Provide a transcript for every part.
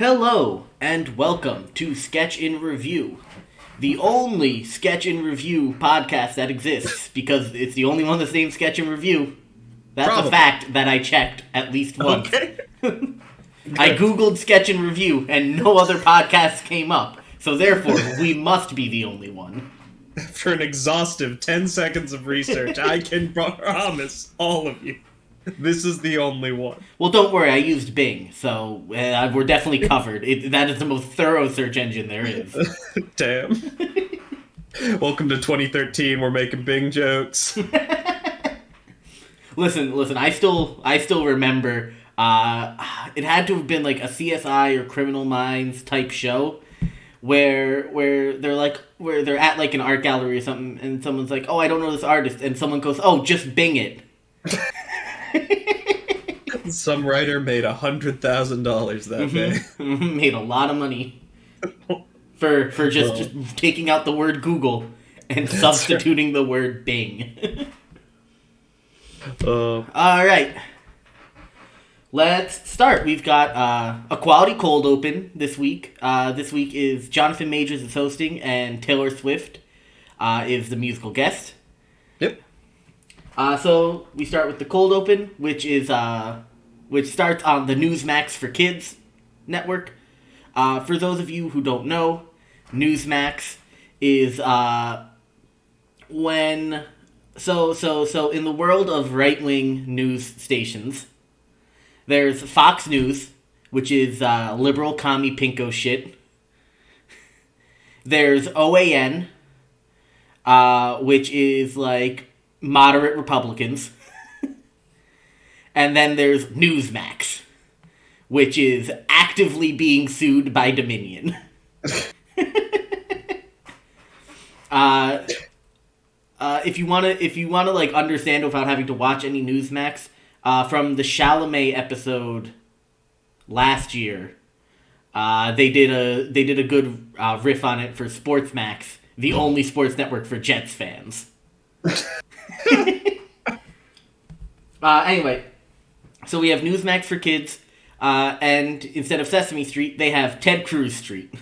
Hello, and welcome to Sketch in Review, the only Sketch in Review podcast that exists, because it's the only one that's named Sketch in Review. That's Probably. a fact that I checked at least once. Okay. I googled Sketch in Review, and no other podcasts came up, so therefore, we must be the only one. For an exhaustive 10 seconds of research, I can promise all of you, this is the only one. Well, don't worry, I used Bing, so we're definitely covered. That is the most thorough search engine there is. Damn. Welcome to 2013, we're making Bing jokes. Listen, I still remember, it had to have been like a CSI or Criminal Minds type show, where they're at like an art gallery or something, and someone's like, oh, I don't know this artist, and someone goes, oh, just Bing it. Some writer made $100,000 that day. Made a lot of money for just taking out the word Google and substituting the word Bing. All right, let's start. We've got a quality cold open this week. This week is Jonathan Majors is hosting, and Taylor Swift is the musical guest. Yep. So we start with the cold open, which starts on the Newsmax for Kids network. For those of you who don't know, Newsmax is so in the world of right-wing news stations, there's Fox News, which is liberal commie pinko shit. There's OAN, which is like moderate Republicans. And then there's Newsmax, which is actively being sued by Dominion. If you wanna like understand without having to watch any Newsmax, from the Chalamet episode last year, they did a good riff on it for Sportsmax, the only sports network for Jets fans. Anyway, so we have Newsmax for Kids, and instead of Sesame Street, they have Ted Cruz Street.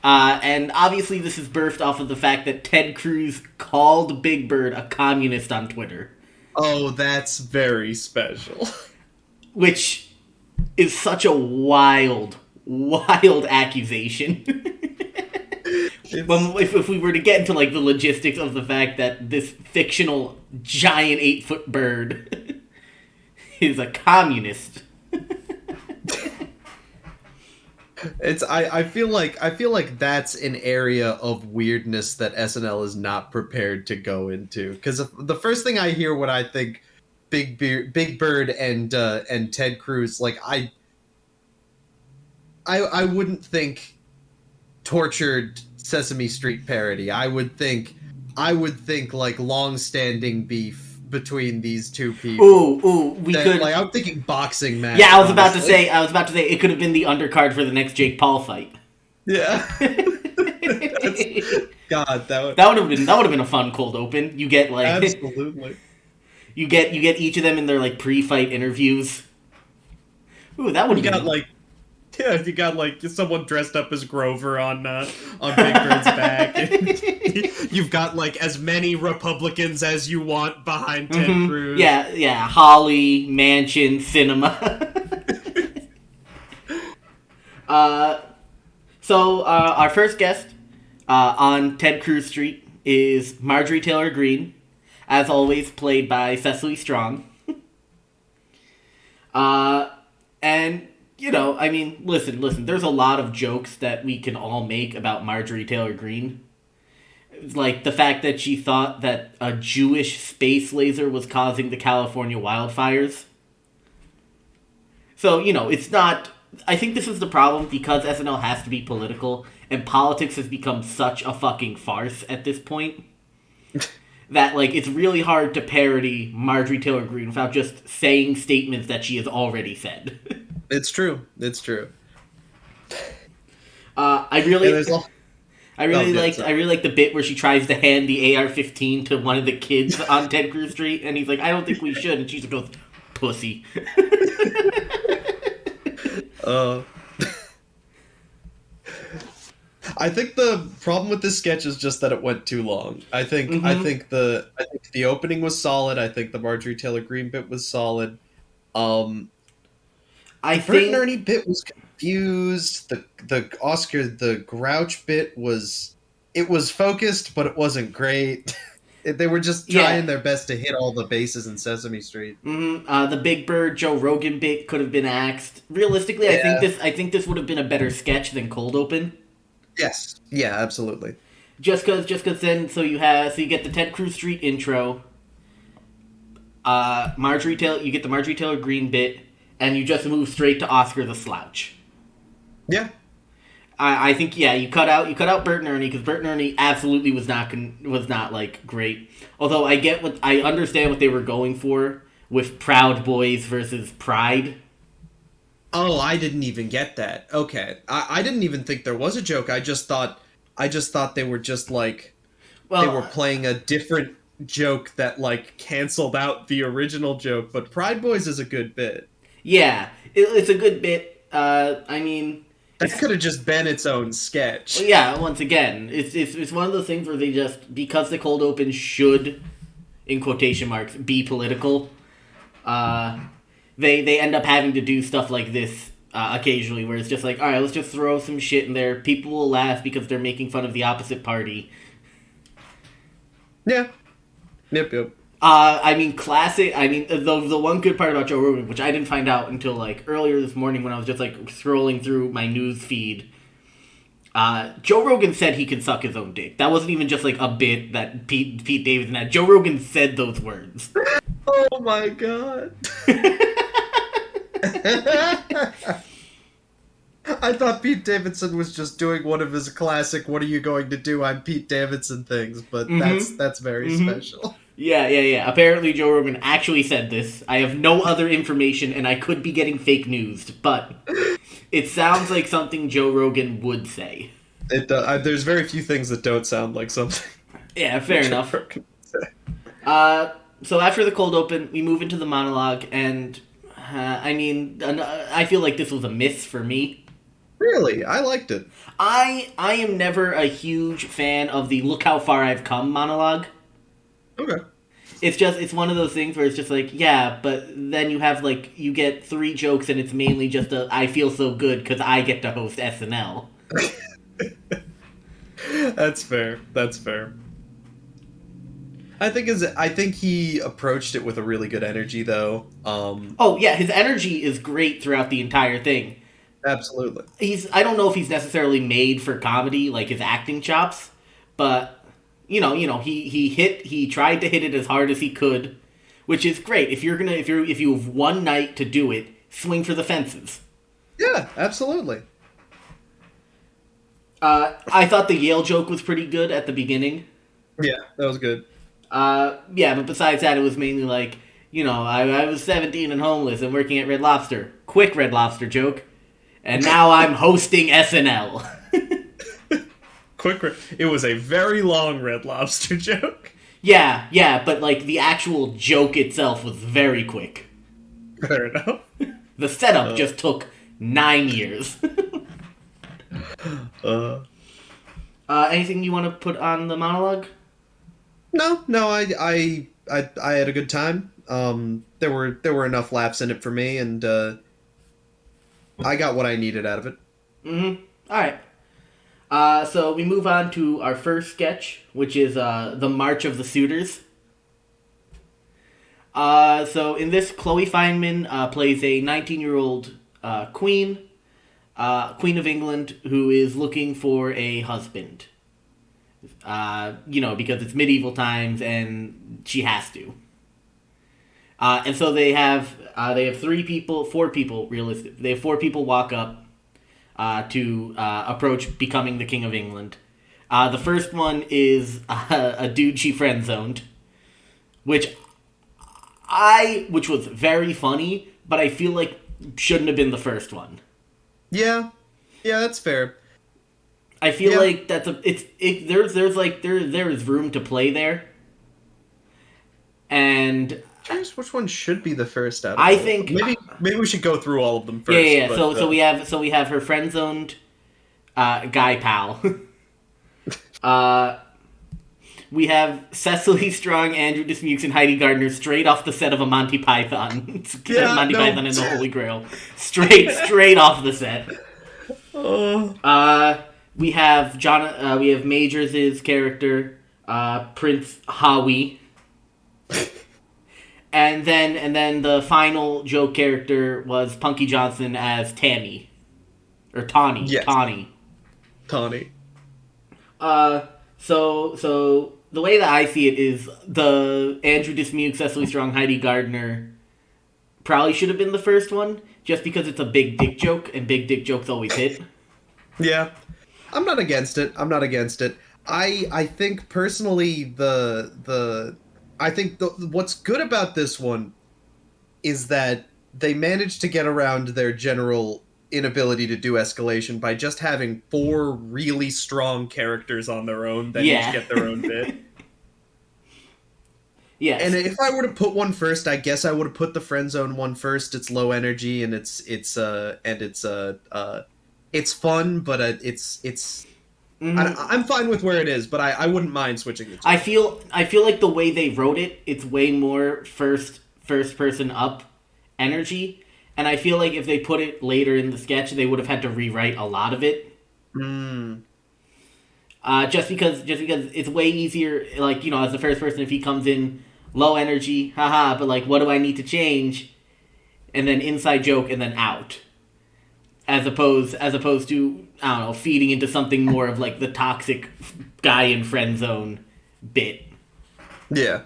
And obviously this is birthed off of the fact that Ted Cruz called Big Bird a communist on Twitter. Oh, that's very special. Which is such a wild accusation. If we were to get into like the logistics of the fact that this fictional giant 8-foot bird is a communist. I feel like that's an area of weirdness that SNL is not prepared to go into, because the first thing I hear when I think Big Bird and Ted Cruz, like I wouldn't think tortured Sesame Street parody. I would think like long-standing beef between these two people. Could. Like, I'm thinking boxing match. Yeah, I was about to say it could have been the undercard for the next Jake Paul fight. Yeah. God, that would have been a fun cold open. You get like absolutely. You get each of them in their like pre-fight interviews. Ooh, that would got like. Yeah, you got like someone dressed up as Grover on Big Bird's back. You've got like as many Republicans as you want behind Ted Cruz. Yeah, Holly, Mansion, Cinema. So our first guest on Ted Cruz Street is Marjorie Taylor Greene, as always played by Cecily Strong. And you know, I mean, listen, there's a lot of jokes that we can all make about Marjorie Taylor Greene. Like the fact that she thought that a Jewish space laser was causing the California wildfires. So, you know, it's not... I think this is the problem because SNL has to be political, and politics has become such a fucking farce at this point. That, like, it's really hard to parody Marjorie Taylor Greene without just saying statements that she has already said. It's true. I really like the bit where she tries to hand the AR-15 to one of the kids on Ted Cruz Street, and he's like, "I don't think we should," and she just goes, "Pussy." Uh, I think the problem with this sketch is just that it went too long. I think the opening was solid. I think the Marjorie Taylor Greene bit was solid. Um, I the Bert and think Ernie bit was confused. The Oscar the Grouch bit was, it was focused, but it wasn't great. They were just trying their best to hit all the bases in Sesame Street. the Big Bird Joe Rogan bit could have been axed. Realistically, Yeah. I think this would have been a better sketch than Cold Open. Yes. Yeah, absolutely. Just cause then you get the Ted Cruz Street intro. You get the Marjorie Taylor Greene bit, and you just move straight to Oscar the Slouch. Yeah. I think you cut out Bert and Ernie, because Bert and Ernie absolutely was not like great. Although I understand what they were going for with Proud Boys versus Pride. Oh, I didn't even get that. Okay. I didn't even think there was a joke. I just thought they were just like, they were playing a different joke that like canceled out the original joke, but Pride Boys is a good bit. Yeah, it's a good bit. I mean, that could have just been its own sketch. Well, yeah, once again, it's one of those things where they just, because the cold open should, in quotation marks, be political, they end up having to do stuff like this occasionally, where it's just like, alright, let's just throw some shit in there. People will laugh because they're making fun of the opposite party. Yeah. Yep. I mean, classic. I mean, the one good part about Joe Rogan, which I didn't find out until like earlier this morning when I was just like scrolling through my news feed. Joe Rogan said he can suck his own dick. That wasn't even just like a bit that Pete Davidson had. Joe Rogan said those words. Oh my god. I thought Pete Davidson was just doing one of his classic "What are you going to do? I'm Pete Davidson" things, but that's very special. Yeah. Apparently Joe Rogan actually said this. I have no other information, and I could be getting fake news, but it sounds like something Joe Rogan would say. There's very few things that don't sound like something. Yeah, fair enough. So after the cold open, we move into the monologue, and I mean, I feel like this was a miss for me. Really? I liked it. I am never a huge fan of the "look how far I've come" monologue. Okay. It's one of those things where it's just like, yeah, but then you get 3 jokes and it's mainly just I feel so good because I get to host SNL. That's fair. I think he approached it with a really good energy, though. Oh yeah, his energy is great throughout the entire thing. Absolutely. I don't know if he's necessarily made for comedy, like his acting chops, but he tried to hit it as hard as he could, which is great. If you have one night to do it, swing for the fences. Yeah, absolutely. I thought the Yale joke was pretty good at the beginning. Yeah, that was good. Yeah, but besides that, it was mainly like, I was 17 and homeless and working at Red Lobster. Quick Red Lobster joke. And now I'm hosting SNL. It was a very long Red Lobster joke. Yeah, but like the actual joke itself was very quick. Fair enough. The setup just took 9 years. Anything you want to put on the monologue? No, I had a good time. There were enough laughs in it for me, and I got what I needed out of it. Alright. So we move on to our first sketch, which is the March of the Suitors. So in this, Chloe Fineman plays a 19-year-old queen of England, who is looking for a husband. Because it's medieval times and she has to. And so they have 4 people, realistic. They have 4 people walk up to approach becoming the King of England. The first one is a dude she friend-zoned, which was very funny, but I feel like shouldn't have been the first one. Yeah, that's fair. I feel like there is room to play there, and curious which one should be the first out of I it. think Maybe maybe we should go through all of them first. Yeah. But, So we have her friend zoned guy pal. We have Cecily Strong, Andrew Dismukes, and Heidi Gardner straight off the set of a Monty Python. Python and the Holy Grail. Straight off the set. We have we have Majors' character, Prince Howie. And then the final joke character was Punky Johnson as Tammy. Or Tawny. Yes. Tawny. So the way that I see it is the Andrew Dismukes, Cecily Strong, Heidi Gardner probably should have been the first one, just because it's a big dick joke, and big dick jokes always hit. Yeah. I'm not against it. I think personally what's good about this one is that they managed to get around their general inability to do escalation by just having 4 really strong characters on their own that each get their own bit. Yes. And if I were to put one first, I guess I would have put the friend zone one first. It's low energy and it's fun, but it's I'm fine with where it is, but I wouldn't mind switching the two. I feel like the way they wrote it, it's way more first person up energy. And I feel like if they put it later in the sketch, they would have had to rewrite a lot of it. Just because it's way easier, like, you know, as the first person, if he comes in low energy, haha, but like, what do I need to change? And then inside joke and then out. As opposed to, I don't know, feeding into something more of like the toxic guy in friend zone bit. Yeah.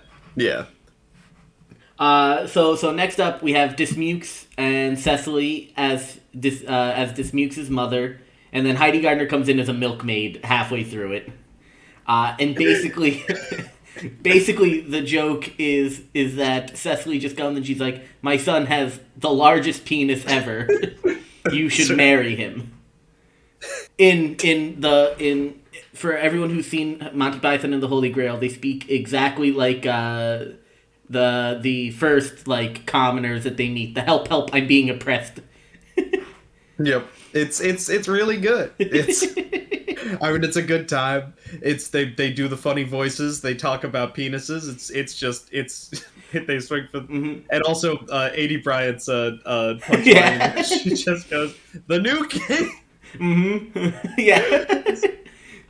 So next up we have Dismukes and Cecily as Dismukes' mother, and then Heidi Gardner comes in as a milkmaid halfway through it, and basically the joke is that Cecily just comes and she's like, my son has the largest penis ever. You should marry him. For everyone who's seen Monty Python and the Holy Grail, they speak exactly like the first like commoners that they meet. The help, I'm being oppressed. Yep. It's really good. I mean, it's a good time. They do the funny voices. They talk about penises. It's they swing for, and also A.D. Bryant's punchline. Yeah. She just goes, the new king. Yeah.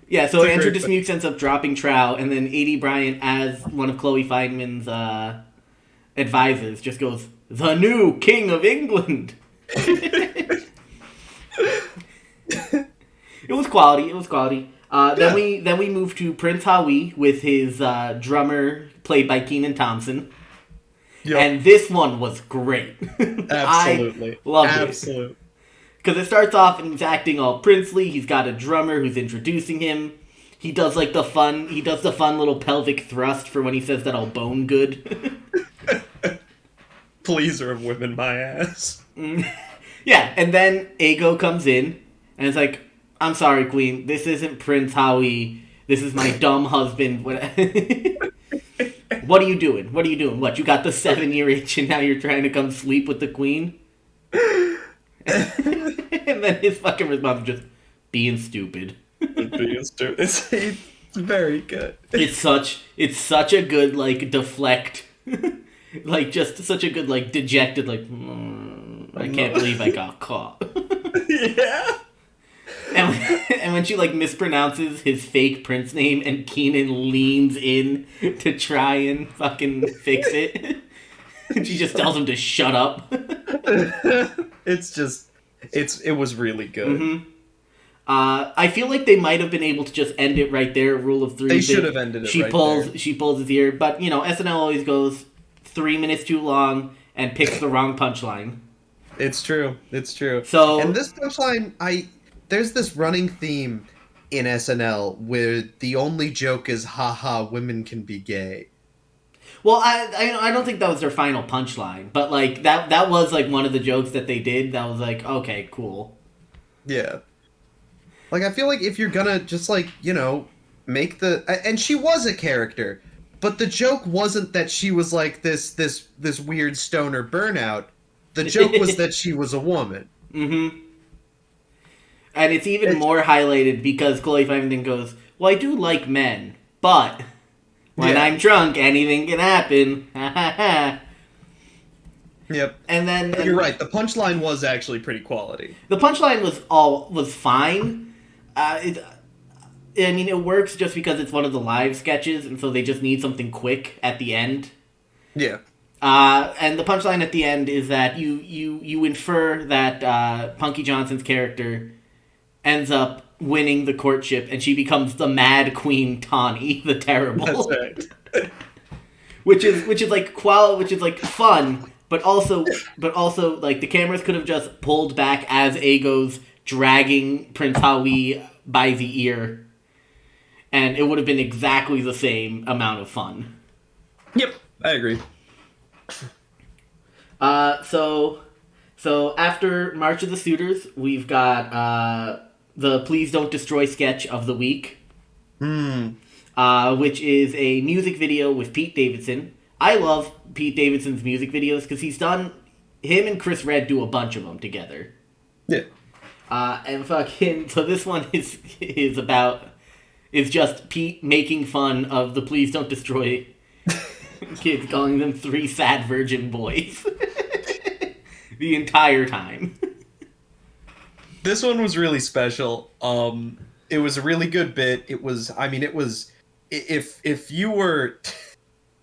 Yeah. So Andrew Dismukes ends up dropping Trow, and then A.D. Bryant, as one of Chloe Feynman's advisors, just goes, the new king of England. It was quality. Then we move to Prince Howie with his drummer played by Kenan Thompson. Yep. And this one was great. Absolutely. I loved it. Because it starts off and he's acting all princely. He's got a drummer who's introducing him. He does the fun little pelvic thrust for when he says that I'll bone good. Pleaser of women, my ass. Yeah, and then Ego comes in and it's like, I'm sorry, Queen, this isn't Prince Howie. This is my dumb husband. What are you doing? What, you got the 7-year itch and now you're trying to come sleep with the Queen? And then his fucking response is just, being stupid. It's very good. It's such a good, like, deflect. Like, just such a good, like, dejected, like, I can't believe I got caught. Yeah. And when she, like, mispronounces his fake Prince name and Kenan leans in to try and fucking fix it, she just tells him to shut up. It was really good. I feel like they might have been able to just end it right there. Rule of 3. They should have ended it there. She pulls his ear, but, you know, SNL always goes 3 minutes too long and picks the wrong punchline. It's true. So, and this punchline, there's this running theme in SNL where the only joke is, haha, women can be gay. Well, I don't think that was their final punchline, but, like, that was, like, one of the jokes that they did that was like, okay, cool. Yeah. Like, I feel like if you're gonna just, like, you know, make the... And she was a character, but the joke wasn't that she was, like, this weird stoner burnout. The joke was that she was a woman. Mm-hmm. And it's even more highlighted because Chloe Fivington goes, well, I do like men, but when I'm drunk, anything can happen. Ha ha ha. Yep. And you're right, the punchline was actually pretty quality. The punchline was fine. It works just because it's one of the live sketches, and so they just need something quick at the end. Yeah. And the punchline at the end is that you infer that Punky Johnson's character ends up winning the courtship, and she becomes the Mad Queen Tawny, the Terrible. That's right. which is like fun, but also like the cameras could have just pulled back as Ago's dragging Prince Hawi by the ear, and it would have been exactly the same amount of fun. Yep, I agree. So after March of the Suitors, we've got the Please Don't Destroy sketch of the week, which is a music video with Pete Davidson. I love Pete Davidson's music videos because him and Chris Redd do a bunch of them together. Yeah. So this one is just Pete making fun of the Please Don't Destroy kids, calling them 3 sad virgin boys the entire time. This one was really special. It was a really good bit. If you were,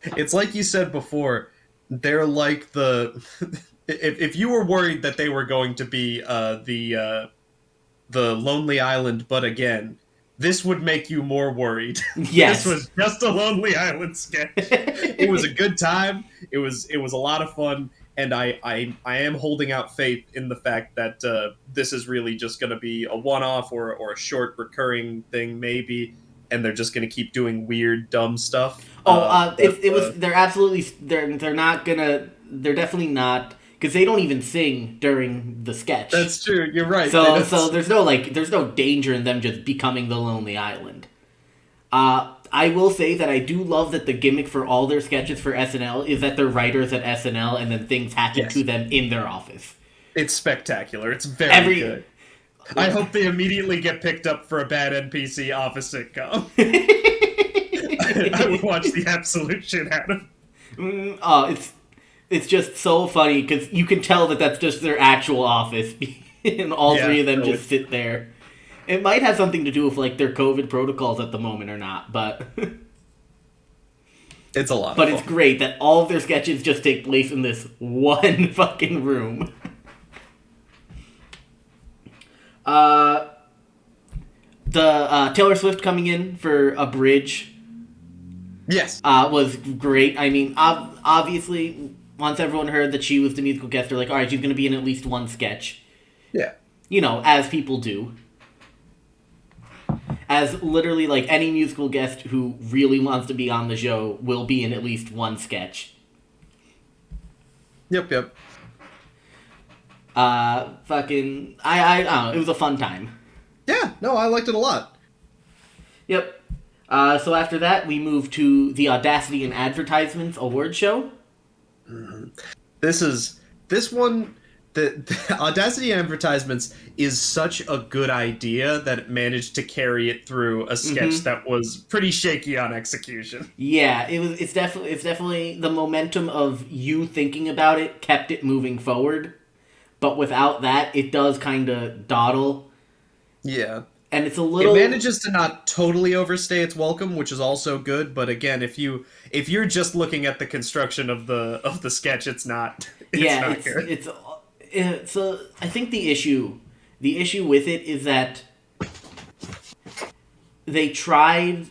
it's like you said before, they're like if you were worried that they were going to be the Lonely Island, but again, this would make you more worried. Yes. This was just a Lonely Island sketch. It was a good time. It was a lot of fun, and I am holding out faith in the fact that this is really just going to be a one-off or a short recurring thing maybe, and they're just going to keep doing weird, dumb stuff. They're definitely not, because they don't even sing during the sketch. That's true. You're right. So there's no danger in them just becoming the Lonely Island. I will say that I do love that the gimmick for all their sketches for SNL is that they're writers at SNL and then things happen to them in their office. It's spectacular. It's very good. I hope they immediately get picked up for a bad NPC office sitcom. I would watch the absolute shit out of it. It's just so funny because you can tell that that's just their actual office, and all three of them just sit there. It might have something to do with like their COVID protocols at the moment or not, but it's a lot. But it's great that all of their sketches just take place in this one fucking room. The Taylor Swift coming in for a bridge. Yes. Was great. I mean, obviously, once everyone heard that she was the musical guest, they're like, alright, she's going to be in at least one sketch. Yeah. You know, as people do. As literally, like, any musical guest who really wants to be on the show will be in at least one sketch. Yep. I don't know, it was a fun time. Yeah, no, I liked it a lot. Yep. So after that, we move to the Audacity and Advertisements award show. Mm-hmm. The Audacity and Advertisements is such a good idea that it managed to carry it through a sketch that was pretty shaky on execution. Yeah, it's definitely the momentum of you thinking about it kept it moving forward, but without that, it does kind of dawdle. Yeah. And it's a little... It manages to not totally overstay its welcome, which is also good, but again, if you're just looking at the construction of the sketch, it's not good. So I think the issue with it is that they tried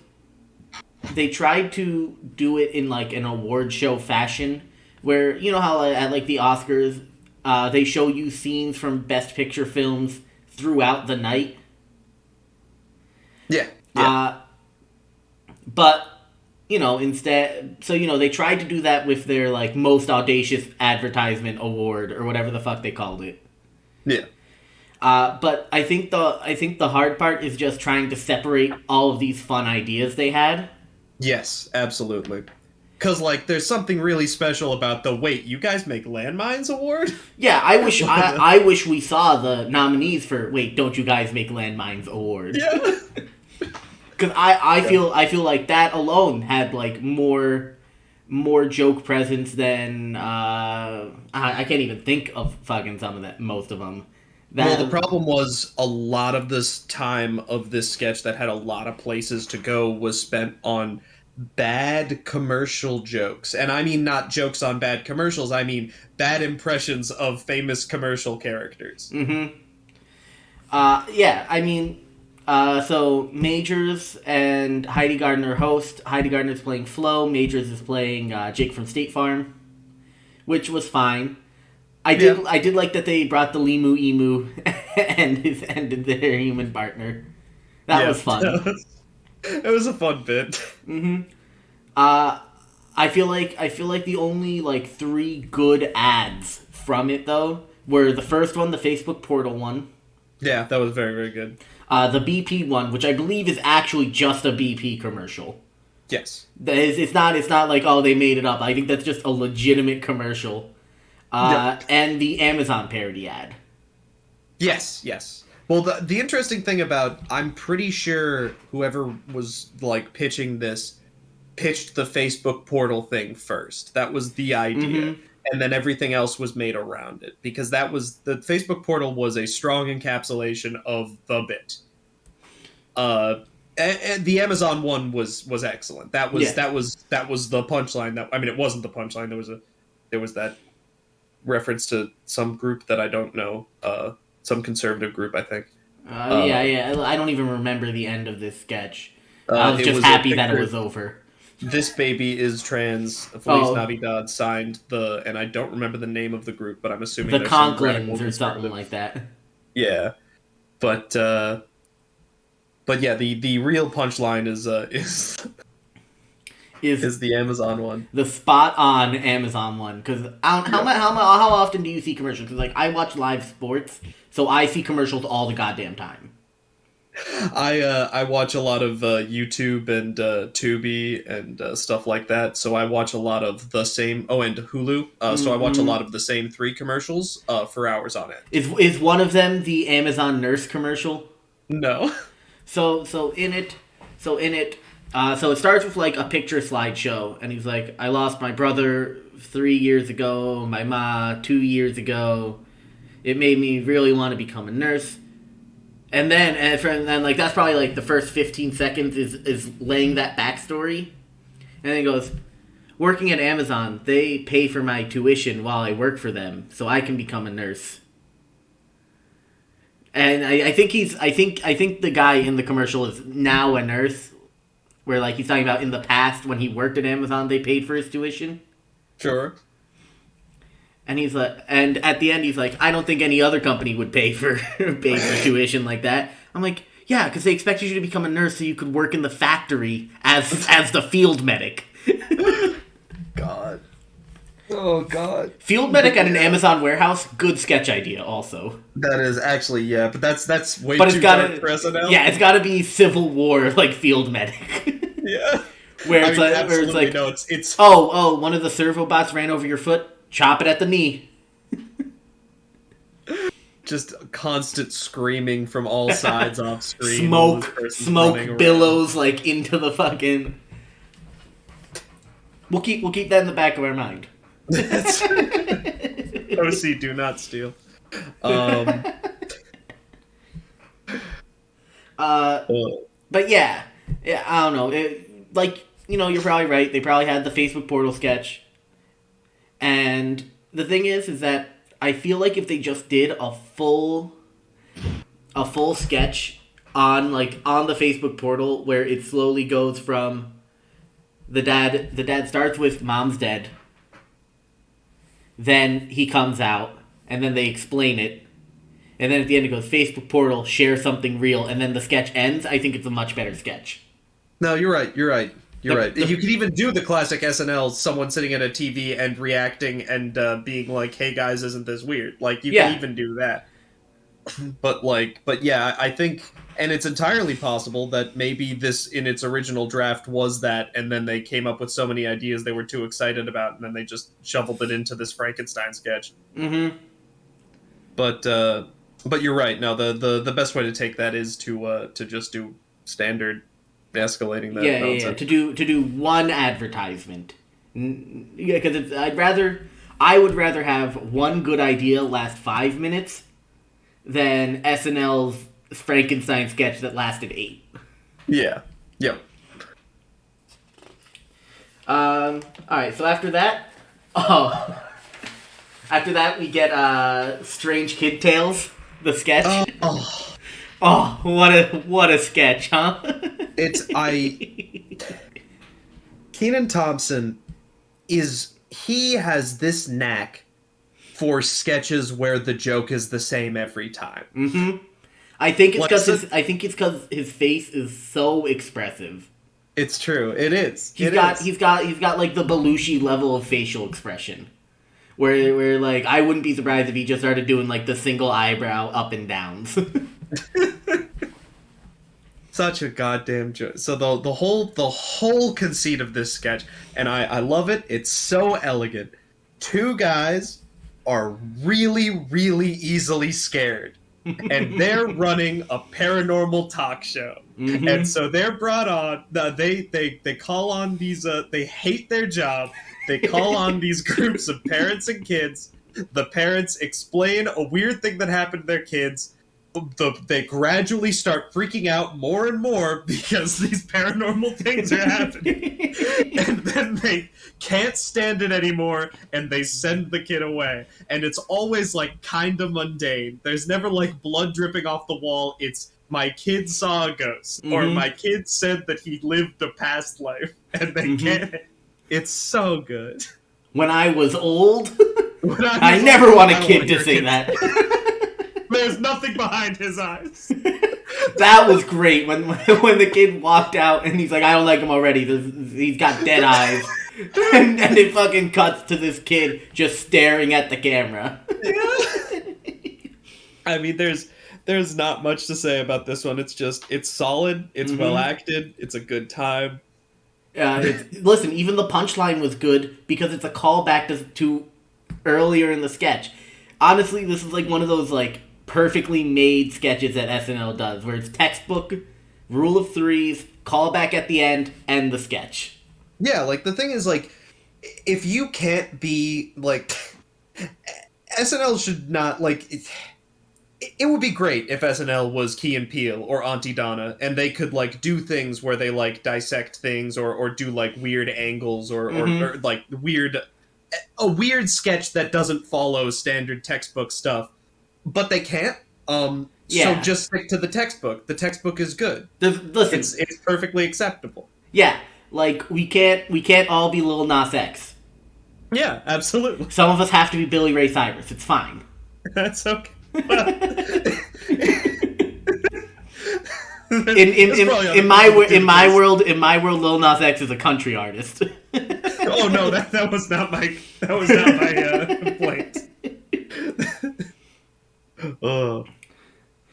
to do it in like an award show fashion, where you know how at like the Oscars, they show you scenes from Best Picture films throughout the night. Yeah. But you know, instead, so you know, they tried to do that with their like most audacious advertisement award or whatever the fuck they called it. Yeah. But I think the hard part is just trying to separate all of these fun ideas they had. Yes, absolutely. Because, like, there's something really special about the, wait, you guys make landmines award? Yeah, I wish we saw the nominees for Wait, Don't You Guys Make Landmines award. Yeah. Because I feel like that alone had, like, more joke presence than I can't even think of fucking most of them. Well, the problem was a lot of this time of this sketch that had a lot of places to go was spent on bad commercial jokes. And I mean not jokes on bad commercials, I mean bad impressions of famous commercial characters. Mm-hmm. Yeah, I mean, so Majors and Heidi Gardner host. Heidi Gardner's playing Flo, Majors is playing Jake from State Farm, which was fine. I did like that they brought the Limu Emu and their human partner. That was fun. It was a fun bit. Mm-hmm. I feel like the only like 3 good ads from it though were the first one, the Facebook portal one. Yeah, that was very, very good. The BP one, which I believe is actually just a BP commercial. Yes. It's not like, oh, they made it up. I think that's just a legitimate commercial. And the Amazon parody ad. Yes. Well, the interesting thing about, I'm pretty sure whoever was, like, pitched the Facebook portal thing first. That was the idea. Mm-hmm. And then everything else was made around it. Because the Facebook portal was a strong encapsulation of the bit. And the Amazon one was excellent. That was the punchline. It wasn't the punchline. There was that reference to some group that I don't know, some conservative group, I think. Yeah. I don't even remember the end of this sketch. I was just happy that it was over. This baby is trans. Feliz Navidad signed and I don't remember the name of the group, but I'm assuming the Conklins or something like that. Yeah, but yeah, the real punchline is the Amazon one, the spot on Amazon one. Because how often do you see commercials? Because like I watch live sports, so I see commercials all the goddamn time. I watch a lot of YouTube and Tubi and stuff like that. So I watch a lot of the same. Oh, and Hulu. So I watch a lot of the same 3 commercials for hours on it. Is one of them the Amazon nurse commercial? No. So in it, so it starts with like a picture slideshow, and he's like, "I lost my brother 3 years ago, my ma 2 years ago. It made me really want to become a nurse." And then like that's probably like the first 15 seconds is laying that backstory, and then he goes, "Working at Amazon, they pay for my tuition while I work for them, so I can become a nurse." And I think the guy in the commercial is now a nurse, where like he's talking about in the past when he worked at Amazon, they paid for his tuition. Sure. And he's like, and at the end he's like, "I don't think any other company would pay for tuition like that." I'm like, yeah, because they expected you to become a nurse so you could work in the factory as the field medic. God. Oh, God. Field medic at an Amazon warehouse, good sketch idea also. That is actually, yeah, but that's way too dark for SNL. Yeah, it's gotta be Civil War, like, field medic. Yeah. Where it's like, no, it's one of the servobots ran over your foot, chop it at the knee. Just constant screaming from all sides off screen. Smoke billows, like, into the fucking... We'll keep that in the back of our mind. OC, do not steal. But yeah, I don't know. You're probably right. They probably had the Facebook portal sketch, and the thing is that I feel like if they just did a full sketch on the Facebook portal where it slowly goes from the dad starts with mom's dead. Then he comes out, and then they explain it. And then at the end it goes, Facebook portal, share something real, and then the sketch ends. I think it's a much better sketch. No, you're right. You could even do the classic SNL, someone sitting at a TV and reacting and being like, "Hey guys, isn't this weird?" Like, you can even do that. but yeah, I think, and it's entirely possible that maybe this in its original draft was that, and then they came up with so many ideas they were too excited about, and then they just shoveled it into this Frankenstein sketch. Mm-hmm. But you're right. No, the best way to take that is to just do standard escalating that nonsense. Yeah. To do one advertisement. Yeah, because I would rather have one good idea last 5 minutes than SNL's Frankenstein sketch that lasted 8. Yeah. Yep. All right. So after that, we get Strange Kid Tales, the sketch. Oh, what a sketch, huh? Kenan Thompson he has this knack for sketches where the joke is the same every time. Mm-hmm. I think it's because his face is so expressive. It's true. It is. He's got like the Belushi level of facial expression, where like I wouldn't be surprised if he just started doing like the single eyebrow up and downs. Such a goddamn joke. So the whole conceit of this sketch, and I love it. It's so elegant. Two guys are really, really easily scared, and they're running a paranormal talk show. Mm-hmm. And so they're brought on. They call on these. They hate their job. They call on these groups of parents and kids. The parents explain a weird thing that happened to their kids. They gradually start freaking out more and more because these paranormal things are happening. And then they can't stand it anymore and they send the kid away. And it's always like kind of mundane. There's never like blood dripping off the wall. It's my kid saw a ghost. Mm-hmm. Or my kid said that he lived a past life. And they can't. It's so good. When I was old, I never want a kid to say that. There's nothing behind his eyes. That was great when the kid walked out and he's like, I don't like him already. He's got dead eyes. And it fucking cuts to this kid just staring at the camera. I mean, there's not much to say about this one. It's solid. It's well acted. It's a good time. Listen, even the punchline was good because it's a callback to earlier in the sketch. Honestly, this is like one of those like perfectly made sketches that SNL does, where it's textbook, rule of threes, callback at the end, and the sketch. Yeah, like the thing is, like, if you can't be like, SNL should not like. It would be great if SNL was Key and Peele or Auntie Donna, and they could like do things where they like dissect things or do like weird angles or like a weird sketch that doesn't follow standard textbook stuff. But they can't. So just stick to the textbook. The textbook is good. Listen, it's perfectly acceptable. Yeah, like we can't all be Lil Nas X. Yeah, absolutely. Some of us have to be Billy Ray Cyrus. It's fine. That's okay. In my world, Lil Nas X is a country artist. Oh no, that was not my complaint.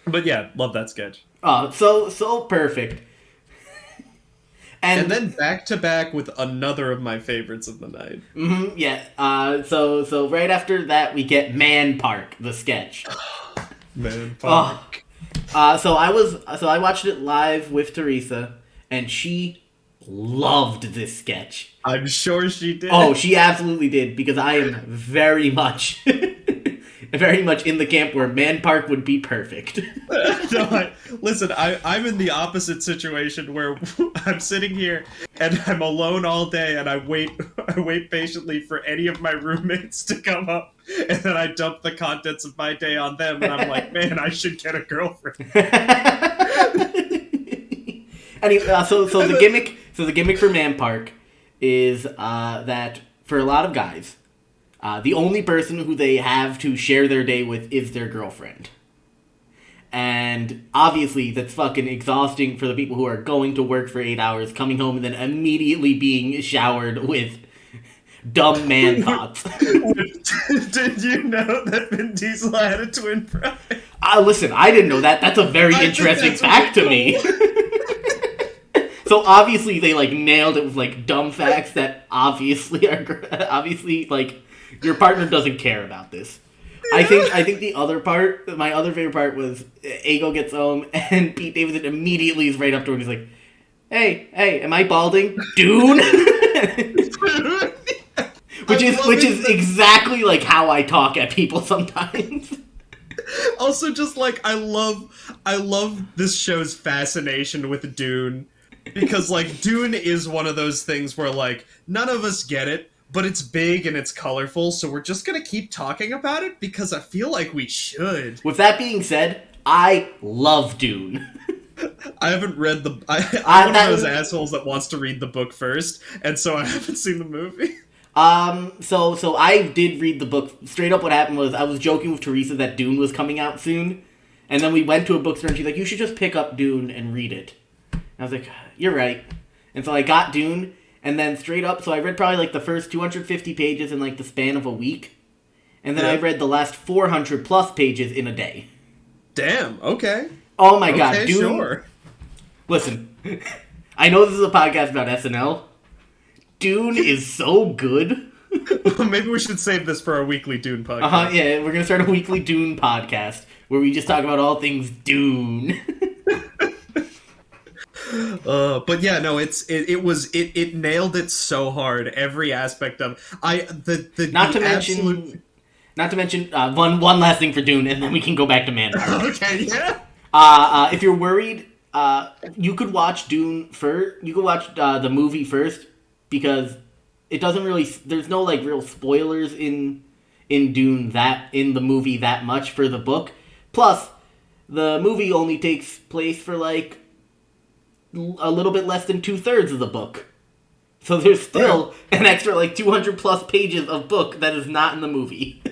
But yeah, love that sketch. Oh, so perfect. And then back to back with another of my favorites of the night. Mm-hmm, yeah. So right after that we get Man Park, the sketch. Man Park. So I watched it live with Teresa, and she loved this sketch. I'm sure she did. Oh, she absolutely did, because I am very much in the camp where Man Park would be perfect. Listen, I'm in the opposite situation where I'm sitting here and I'm alone all day and I wait patiently for any of my roommates to come up, and then I dump the contents of my day on them, and I'm like, man, I should get a girlfriend. Anyway, so the gimmick for Man Park is that for a lot of guys, the only person who they have to share their day with is their girlfriend. And obviously that's fucking exhausting for the people who are going to work for 8 hours, coming home, and then immediately being showered with dumb man thoughts. Did you know that Vin Diesel had a twin brother? Listen, I didn't know that. That's a very interesting fact to me. So obviously they, like, nailed it with, like, dumb facts that obviously are... Obviously, like, your partner doesn't care about this. I think the other part, my other favorite part was Ago gets home and Pete Davidson immediately is right up to him and he's like, hey, am I balding? Dune? which is exactly like how I talk at people sometimes. Also, just like I love this show's fascination with Dune, because like Dune is one of those things where like none of us get it, but it's big and it's colorful, so we're just gonna keep talking about it because I feel like we should. With that being said, I love Dune. I haven't read the... I'm one of those assholes that wants to read the book first, and so I haven't seen the movie. So I did read the book. Straight up what happened was I was joking with Teresa that Dune was coming out soon, and then we went to a bookstore and she's like, you should just pick up Dune and read it. And I was like, you're right. And so I got Dune, and then straight up, so I read probably like the first 250 pages in like the span of a week, and then I read the last 400 plus pages in a day. Damn, okay. Oh my god, Dune. Sure. Listen, I know this is a podcast about SNL. Dune is so good. Maybe we should save this for our weekly Dune podcast. Yeah, we're gonna start a weekly Dune podcast where we just talk about all things Dune. But yeah, no, it nailed it so hard, every aspect of Not to mention one last thing for Dune, and then we can go back to Mandark. Okay, yeah. If you're worried, you could watch Dune first. You could watch the movie first, because it doesn't really. There's no like real spoilers in Dune in the movie that much for the book. Plus, the movie only takes place for like a little bit less than 2/3 of the book. So there's still an extra like 200 plus pages of book that is not in the movie.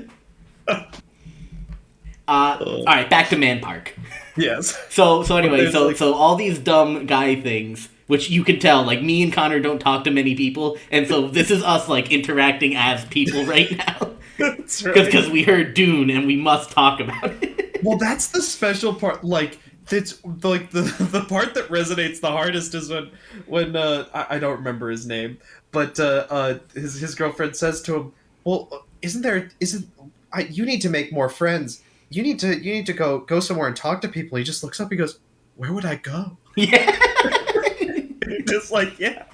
Alright, back to Man Park. Yes. So anyway, so all these dumb guy things, which you can tell, like, me and Connor don't talk to many people, and so this is us, like, interacting as people right now. That's right. Because we heard Dune, and we must talk about it. Well, that's the special part, like, it's, like, the part that resonates the hardest is when I don't remember his name, but, his girlfriend says to him, well, you need to make more friends. You need to go somewhere and talk to people. He just looks up, he goes, where would I go? Yeah. Just like, yeah.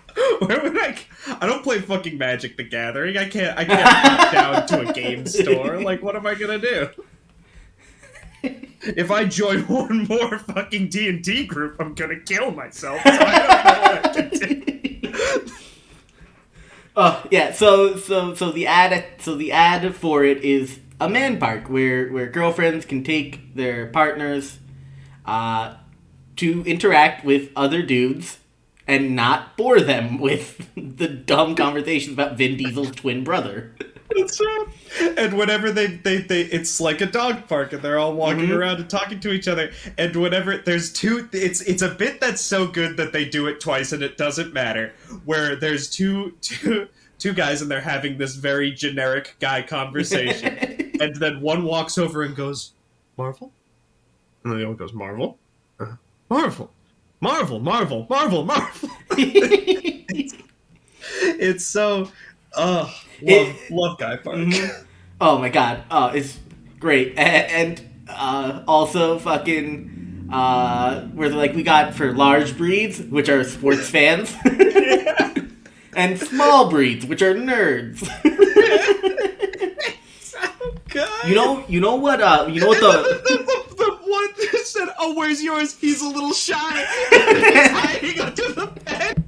Where would I don't play fucking Magic the Gathering. I can't walk down to a game store. Like, what am I gonna do? If I join one more fucking D&D group, I'm gonna kill myself. So I don't know what I can do. Oh, yeah, so the ad for it is a man park where girlfriends can take their partners to interact with other dudes and not bore them with the dumb conversations about Vin Diesel's twin brother. That's right. And whenever they it's like a dog park, and they're all walking around and talking to each other. And whenever there's it's a bit that's so good that they do it twice, and it doesn't matter. Where there's two guys, and they're having this very generic guy conversation, and then one walks over and goes, "Marvel," and then the other goes, "Marvel, Marvel, Marvel, Marvel, Marvel, Marvel." It's so, love Guy Park. Mm-hmm. Oh my god, it's great, and also fucking where they're like, we got for large breeds, which are sports fans, and small breeds, which are nerds. So good. You know what the one that said, "Oh, where's yours? He's a little shy." He's hiding under the bed.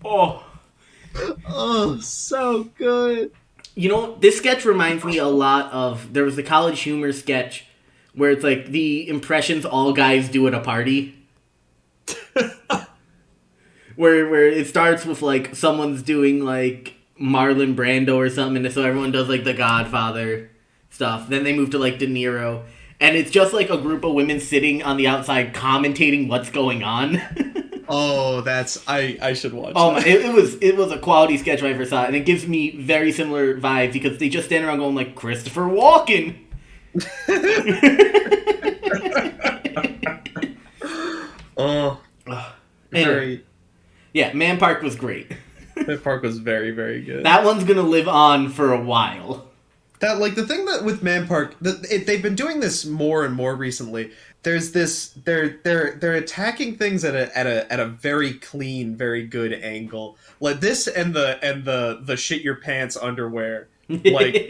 Oh, so good. You know, this sketch reminds me a lot of, there was the College Humor sketch where it's like the impressions all guys do at a party. where it starts with like someone's doing like Marlon Brando or something, and so everyone does like the Godfather stuff. Then they move to like De Niro, and it's just like a group of women sitting on the outside commentating what's going on. Oh, I should watch. Oh my, it was a quality sketch when I first saw it, and it gives me very similar vibes because they just stand around going like, Christopher Walken. Very. Yeah, Man Park was great. Man Park was very, very good. That one's gonna live on for a while. That, like, the thing that with Man Park, they've been doing this more and more recently. There's this, they're attacking things at a very clean, very good angle. Like this and the shit your pants underwear. Like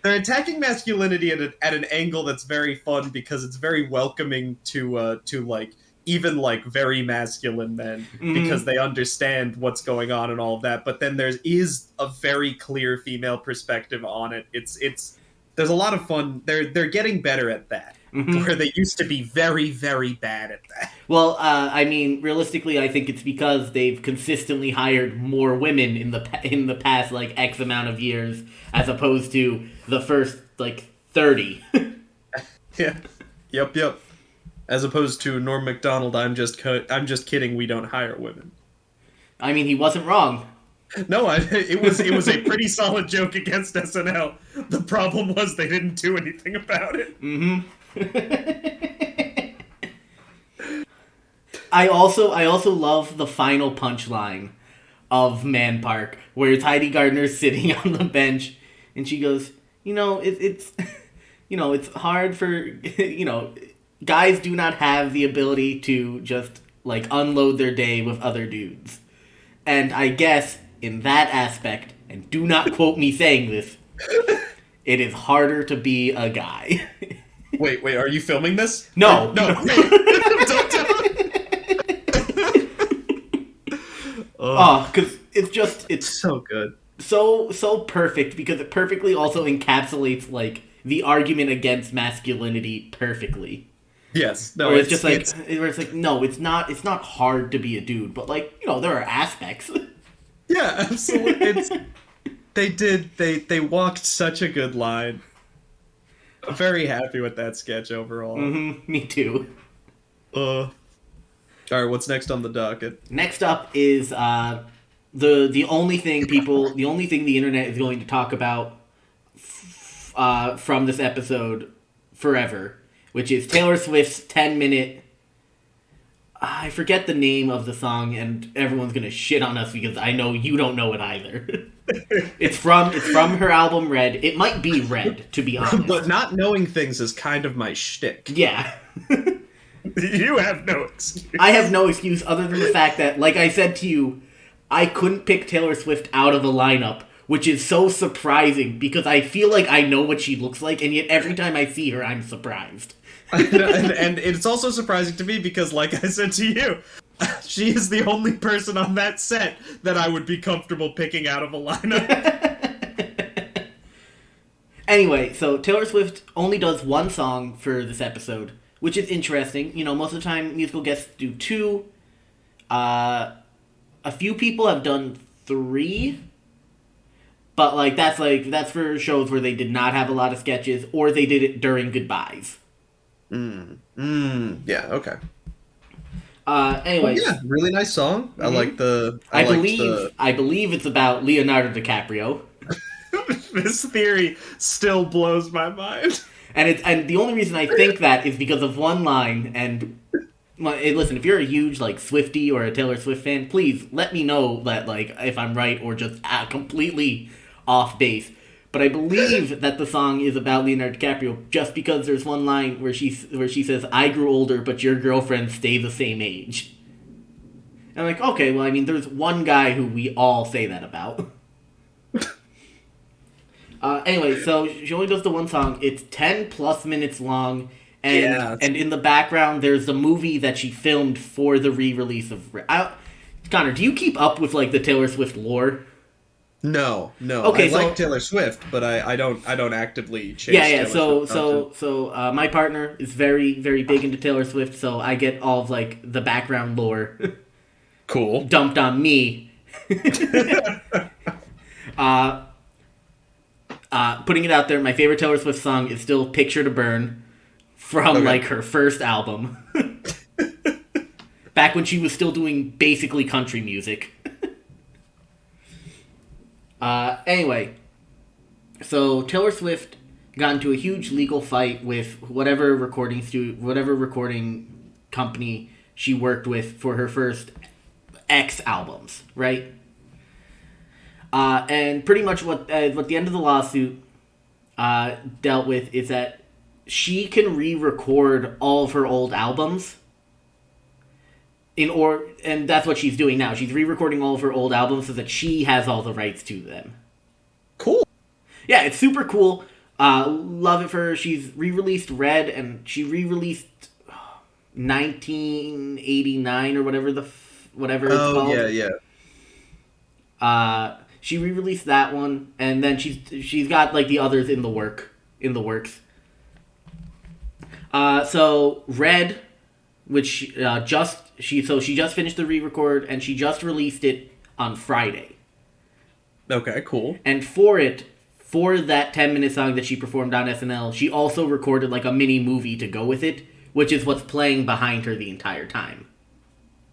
they're attacking masculinity at an angle that's very fun because it's very welcoming to like even like very masculine men because they understand what's going on and all of that. But then there is a very clear female perspective on it. It's there's a lot of fun. They're getting better at that. Where they used to be very, very bad at that. Well, I mean, realistically, I think it's because they've consistently hired more women in the past like X amount of years, as opposed to the first like 30. Yeah. Yep. As opposed to Norm Macdonald, I'm just kidding. We don't hire women. I mean, he wasn't wrong. No, it was a pretty solid joke against SNL. The problem was they didn't do anything about it. I also love the final punchline of Man Park, where it's Heidi Gardner sitting on the bench, and she goes, it's it's hard for guys do not have the ability to just like unload their day with other dudes, and I guess in that aspect, and do not quote me saying this, it is harder to be a guy. Wait, are you filming this? No. Don't tell Oh, because it's so good. So perfect, because it perfectly also encapsulates like the argument against masculinity perfectly. Yes. No, where it's just like where it's like, no, it's not hard to be a dude, but like, there are aspects. Yeah, absolutely. They walked such a good line. I'm very happy with that sketch overall. Me too. All right, what's next on the docket? Next up is the only thing the internet is going to talk about from this episode forever, which is Taylor Swift's 10-minute. I forget the name of the song, and everyone's gonna shit on us because I know you don't know it either. It's from her album Red. It might be Red, to be honest. But not knowing things is kind of my shtick. Yeah. You have no excuse. I have no excuse other than the fact that, like I said to you, I couldn't pick Taylor Swift out of a lineup, which is so surprising because I feel like I know what she looks like, and yet every time I see her, I'm surprised. and it's also surprising to me because, like I said to you, she is the only person on that set that I would be comfortable picking out of a lineup. Anyway, so Taylor Swift only does one song for this episode, which is interesting. Most of the time musical guests do two. A few people have done three, but that's for shows where they did not have a lot of sketches, or they did it during goodbyes. Yeah, okay. Anyway. Yeah, really nice song. I like the... I believe it's about Leonardo DiCaprio. This theory still blows my mind. And the only reason I think that is because of one line, and... Listen, if you're a huge, Swiftie or a Taylor Swift fan, please let me know that, if I'm right or just completely off base. But I believe that the song is about Leonardo DiCaprio just because there's one line where she says, "I grew older, but your girlfriends stay the same age." And I'm like, okay, well, I mean, there's one guy who we all say that about. Anyway, so she only does the one song. It's 10 plus minutes long. And in the background, there's the movie that she filmed for the re-release of... Connor, do you keep up with, the Taylor Swift lore? No. Okay, I like Taylor Swift, but I don't actively chase Taylor Swift. So my partner is very, very big into Taylor Swift, so I get all of, the background lore... Cool. Dumped on me. Putting it out there, my favorite Taylor Swift song is still Picture to Burn from, her first album. Back when she was still doing basically country music. Anyway, so Taylor Swift got into a huge legal fight with whatever recording company she worked with for her first X albums, right? And pretty much what the end of the lawsuit dealt with is that she can re-record all of her old albums and that's what she's doing now. She's re-recording all of her old albums so that she has all the rights to them. Cool. Yeah, it's super cool. Love it for her. She's re-released Red, and she re-released 1989 or whatever it's called. Oh, yeah. She re-released that one, and then she's got like the others in the works. So Red, which she just finished the re-record, and she just released it on Friday. Okay, cool. And for that 10-minute song that she performed on SNL, she also recorded like a mini movie to go with it, which is what's playing behind her the entire time.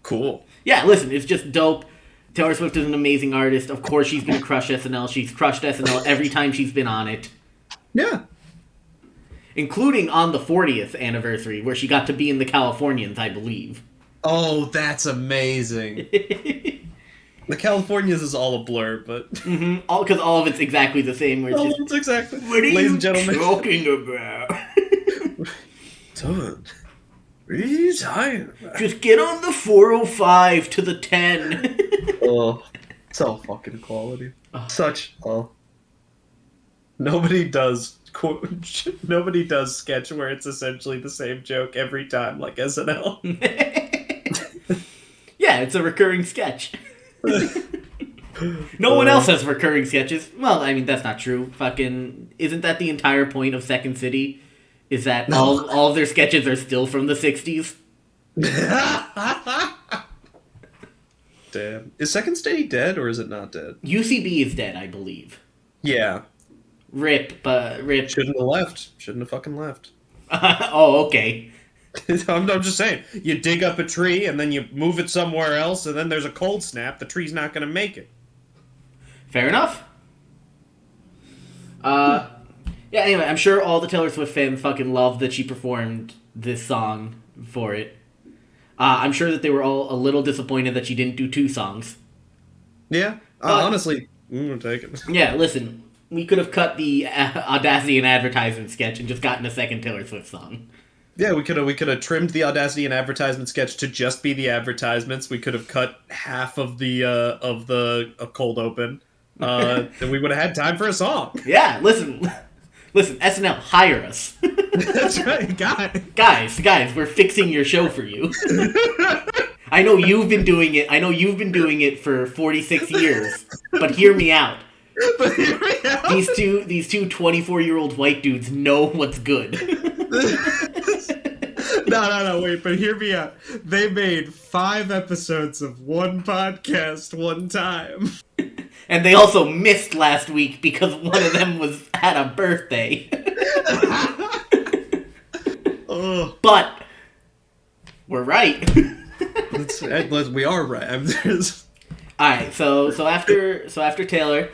Cool. Yeah, listen, it's just dope. Taylor Swift is an amazing artist. Of course she's going to crush SNL. She's crushed SNL every time she's been on it. Yeah. Including on the 40th anniversary, where she got to be in the Californians, I believe. Oh, that's amazing. The Californians is all a blur, but... Mm-hmm. Because all of it's exactly the same. Where it's just, exactly. What are Ladies you and gentlemen. talking about? Son, what are you talking about? Just get on the 405 to the 10. Oh, it's all fucking quality. Such, Nobody does sketch where it's essentially the same joke every time, like SNL. Yeah, it's a recurring sketch. No one else has recurring sketches. Well, I mean, that's not true. Fucking, isn't that the entire point of Second City? Is that all of their sketches are still from the 60s? Damn. Is Second City dead, or is it not dead? UCB is dead, I believe. Yeah. Rip. Shouldn't have left. Shouldn't have fucking left. Oh, okay. I'm just saying. You dig up a tree, and then you move it somewhere else, and then there's a cold snap. The tree's not going to make it. Fair enough. Yeah, anyway, I'm sure all the Taylor Swift fans fucking loved that she performed this song for it. I'm sure that they were all a little disappointed that she didn't do 2 songs. Yeah. Honestly, I'm going to take it. Yeah, listen, we could have cut the Audacity and Advertisement sketch and just gotten a second Taylor Swift song. Yeah, we could have trimmed the Audacity and Advertisement sketch to just be the advertisements. We could have cut half of the cold open. And we would have had time for a song. Yeah, listen, SNL, hire us. That's right, guys, we're fixing your show for you. I know you've been doing it for 46 years, but hear me out. These two 24-year-old white dudes know what's good. No, wait, but hear me out. They made 5 episodes of one podcast one time. And they also missed last week because one of them had a birthday. But we're right. We are right. All right, so after Taylor,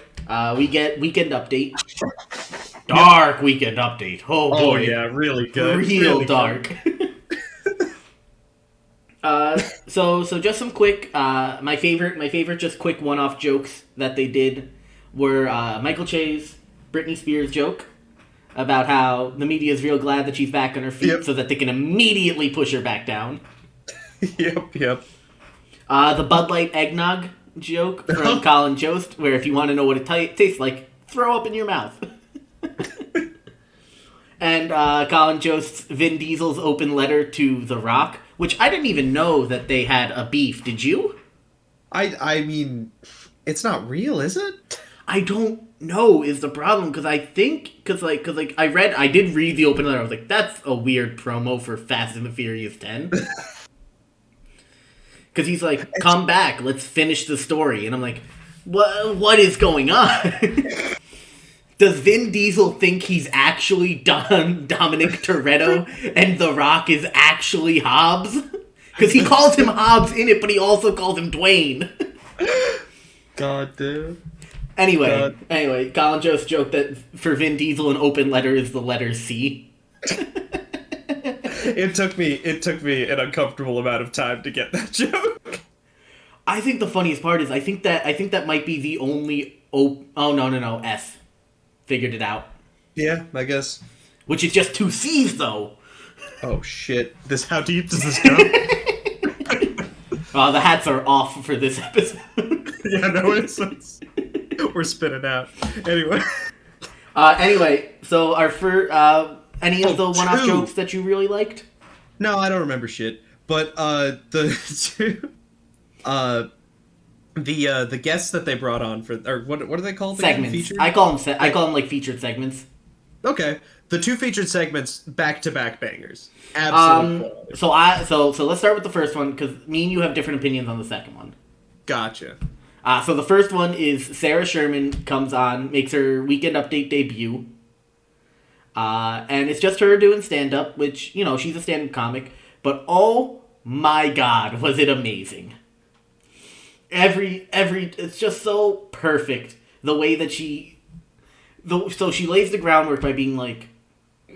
we get Weekend Update. Dark Weekend Update. Oh boy. Oh yeah, really good. Real dark. So just some quick, my favorite just quick one-off jokes that they did were Michael Che's Britney Spears joke about how the media is real glad that she's back on her feet so that they can immediately push her back down. Yep. The Bud Light eggnog joke from Colin Jost, where if you want to know what it tastes like, throw up in your mouth. And Colin Jost's Vin Diesel's open letter to The Rock, which I didn't even know that they had a beef. Did you? I mean, it's not real, is it? I don't know is the problem, because I did read the open letter. I was like, that's a weird promo for Fast and the Furious 10. Because he's like, come back, let's finish the story. And I'm like, what is going on? Does Vin Diesel think he's actually Dominic Toretto and The Rock is actually Hobbs? Because he calls him Hobbs in it, but he also calls him Dwayne. God, dude. Anyway, Colin Jost joked that for Vin Diesel, an open letter is the letter C. It took me an uncomfortable amount of time to get that joke. I think the funniest part is I think that might be the only no, S figured it out. Yeah, I guess. Which is just 2 C's though. Oh shit! How deep does this go? The hats are off for this episode. Yeah, no, we're spinning out. Anyway. Anyway, so our first, any of the one-off jokes that you really liked? No, I don't remember shit. But the guests that they brought on for, or what are they called? Segments. Featured? I call them like featured segments. Okay, the 2 featured segments, back-to-back bangers. Absolutely. So let's start with the first one because me and you have different opinions on the second one. Gotcha. So the first one is Sarah Sherman comes on, makes her Weekend Update debut. And it's just her doing stand-up, which, she's a stand-up comic. But oh my god, was it amazing. It's just so perfect. The way that so she lays the groundwork by being like,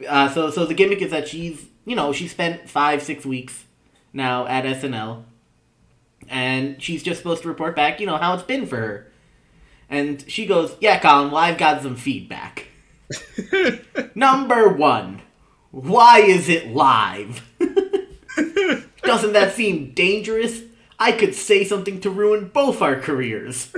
so the gimmick is that she spent 5-6 weeks now at SNL. And she's just supposed to report back, how it's been for her. And she goes, yeah, Colin, well, I've got some feedback. Number 1, why is it live? Doesn't that seem dangerous? I could say something to ruin both our careers.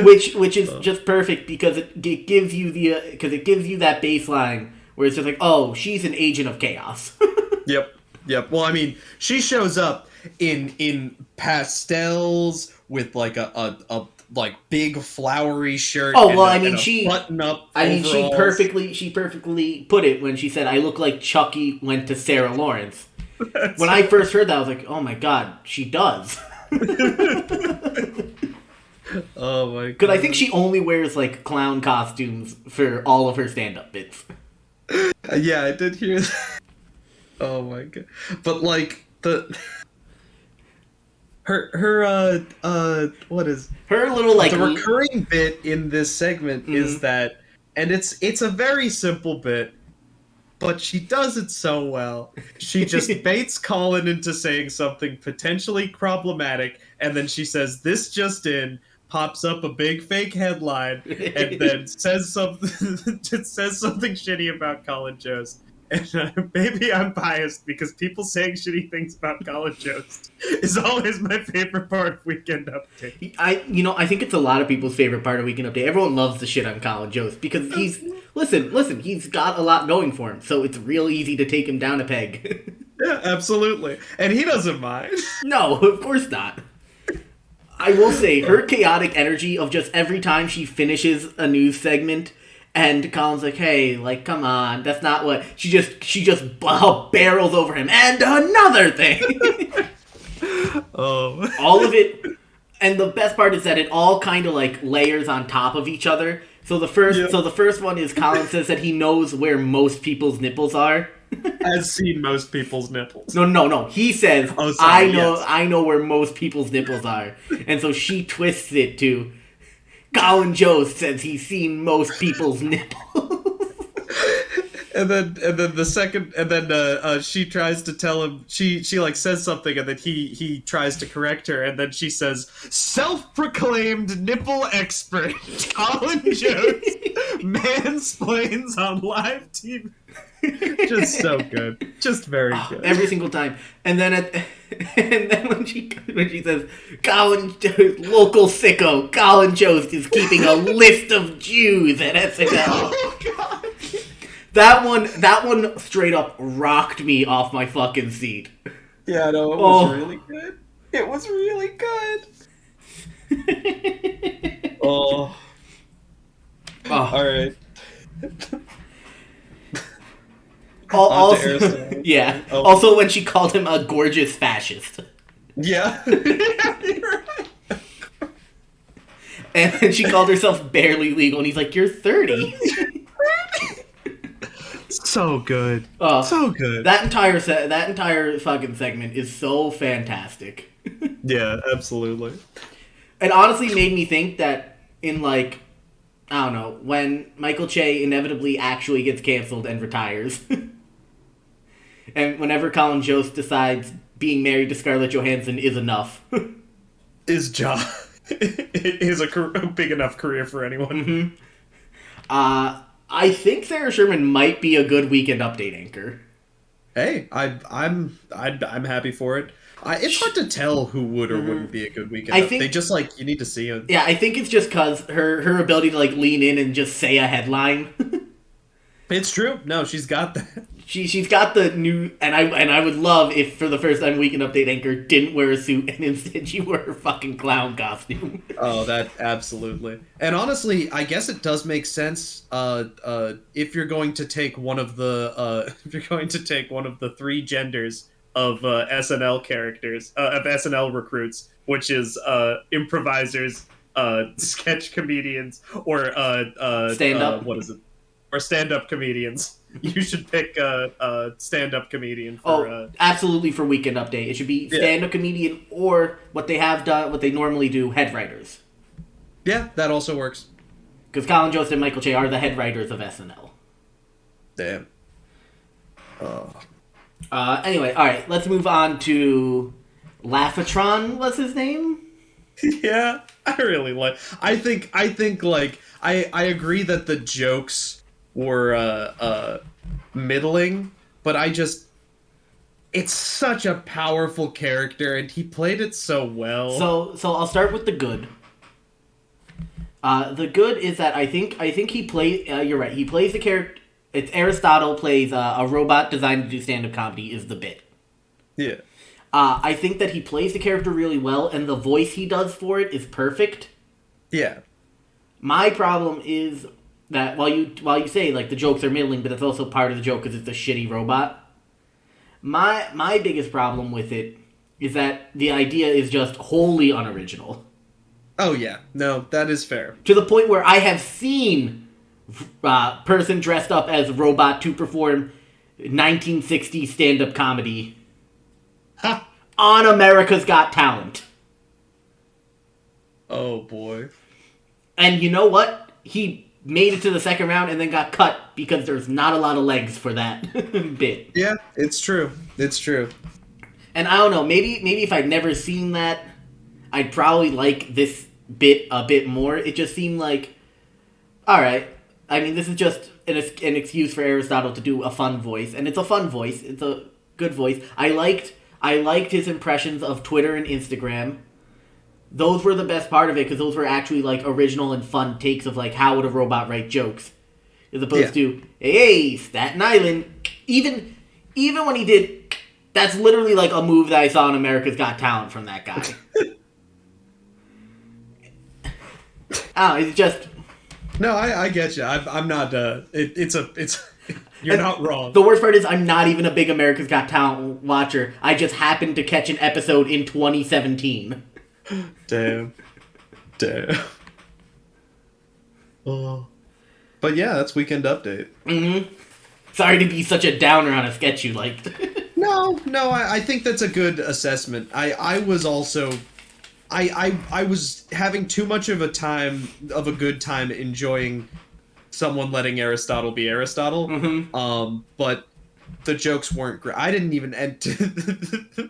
which is just perfect because it gives you that baseline where it's just like, oh, she's an agent of chaos. Yep. Well, I mean, she shows up in pastels with like a big flowery shirt. Oh well, she button up. She perfectly put it when she said, "I look like Chucky went to Sarah Lawrence." When I first heard that, I was like, "Oh my god, she does." Oh my god! Because I think she only wears like clown costumes for all of her stand-up bits. Yeah, I did hear that. Oh my god! But like her what is her little like the recurring bit in this segment is that, and it's a very simple bit, but she does it so well. She just baits Colin into saying something potentially problematic, and then she says, "This just in," pops up a big fake headline, and then says something shitty about Colin Jost. And maybe I'm biased because people saying shitty things about Colin Jost is always my favorite part of Weekend Update. I think it's a lot of people's favorite part of Weekend Update. Everyone loves the shit on Colin Jost because he's he's got a lot going for him, so it's real easy to take him down a peg. Yeah, absolutely, and he doesn't mind. No, of course not. I will say her chaotic energy of just every time she finishes a news segment. And Colin's like, hey, like, come on, that's not what... She just barrels over him. And another thing! Oh. All of it... And the best part is that it all kind of, like, layers on top of each other. So the first one is Colin says that he knows where most people's nipples are. Has seen most people's nipples. No. He says, oh, sorry, I know where most people's nipples are. And so she twists it to... Colin Jost says he's seen most people's nipples. and then the second, and then she tries to tell him, she like says something, and then he tries to correct her, and then she says, self-proclaimed nipple expert Colin Jost mansplains on live TV. Just so good. Just very good. Every single time. And then when she says, Colin Jost, local sicko, Colin Jost is keeping a list of Jews at SNL. Oh, God. That one straight up rocked me off my fucking seat. Yeah, no, it was really good. It was really good. Oh. All right. Also, yeah. Oh. Also, when she called him a gorgeous fascist. Yeah. You're right. And then she called herself barely legal, and he's like, "You're 30." So good. So good. That entire fucking segment is so fantastic. Yeah, absolutely. It honestly made me think that in like, I don't know, when Michael Che inevitably actually gets canceled and retires. And whenever Colin Jost decides being married to Scarlett Johansson is enough. His job is a big enough career for anyone. Mm-hmm. I think Sarah Sherman might be a good Weekend Update anchor. Hey, I'm happy for it. It's hard to tell who would or wouldn't be a good Weekend Update. They just, like, you need to see it. Yeah, I think it's just because her ability to, like, lean in and just say a headline. It's true. No, she's got that. She's got the new, and I would love if for the first time Weekend Update anchor didn't wear a suit and instead she wore her fucking clown costume. Oh, that absolutely. And honestly, I guess it does make sense. If you're going to take one of the three genders of SNL characters, of SNL recruits, which is improvisers, sketch comedians, or stand-up. What is it? Or stand-up comedians. You should pick a stand-up comedian for... absolutely for Weekend Update. It should be stand-up comedian or what they normally do, head writers. Yeah, that also works. Because Colin Jost and Michael Che are the head writers of SNL. Damn. Anyway, alright, let's move on to Laughtron, what's his name? Yeah, I really like... I think like, I agree that the jokes were middling, but it's such a powerful character, and he played it so well. So I'll start with the good. The good is that I think he plays. You're right. He plays the character. It's Aristotle plays a robot designed to do stand-up comedy. Is the bit. Yeah. I think that he plays the character really well, and the voice he does for it is perfect. Yeah. My problem is that while you say like the jokes are middling, but that's also part of the joke because it's a shitty robot. My biggest problem with it is that the idea is just wholly unoriginal. Oh yeah, no, that is fair. To the point where I have seen person dressed up as a robot to perform 1960s stand-up comedy on America's Got Talent. Oh boy. And you know what? He made it to the second round and then got cut because there's not a lot of legs for that bit. Yeah, it's true. It's true. And I don't know, maybe if I'd never seen that, I'd probably like this bit a bit more. It just seemed like, alright, I mean, this is just an excuse for Aristotle to do a fun voice, and it's a fun voice. It's a good voice. I liked his impressions of Twitter and Instagram. Those were the best part of it, because those were actually, like, original and fun takes of, like, how would a robot write jokes? As opposed to, hey, Staten Island. Even when he did, that's literally, like, a move that I saw in America's Got Talent from that guy. It's just... No, I get you. I'm not, you're not wrong. The worst part is I'm not even a big America's Got Talent watcher. I just happened to catch an episode in 2017. Damn. Oh. But yeah, that's Weekend Update. Mm-hmm. Sorry to be such a downer on a sketch you liked. No, I think that's a good assessment. I was also... I was having too much of a good time enjoying someone letting Aristotle be Aristotle. Mm-hmm. But the jokes weren't great. I didn't even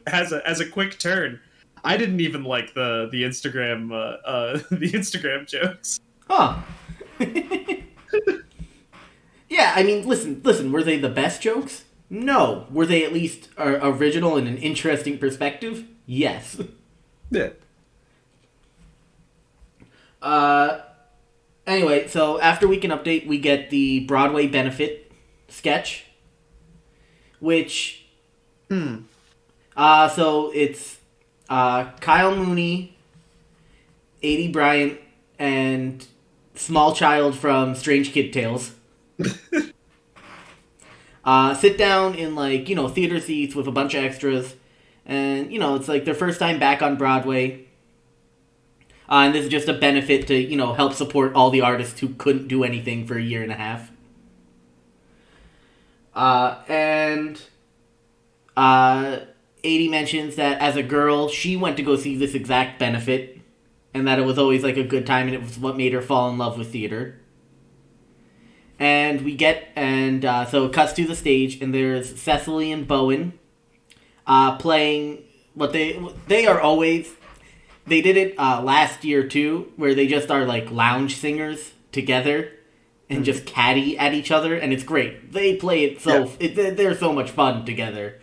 as a quick turn. I didn't even like the Instagram the Instagram jokes. Huh. Yeah, I mean, listen. Were they the best jokes? No. Were they at least original and an interesting perspective? Yes. Yeah. Anyway, so after Weekend Update, we get the Broadway benefit sketch, which, so it's, Kyle Mooney, A.D. Bryant, and Small Child from Strange Kid Tales. Sit down in, like, theater seats with a bunch of extras, and, it's like their first time back on Broadway. And this is just a benefit to, help support all the artists who couldn't do anything for a year and a half. And 80 mentions that as a girl, she went to go see this exact benefit, and that it was always, like, a good time, and it was what made her fall in love with theater. And so it cuts to the stage, and there's Cecily and Bowen playing what they are always. They did it last year too, where they just are like lounge singers together and just catty at each other, and it's great. They play it they're so much fun together.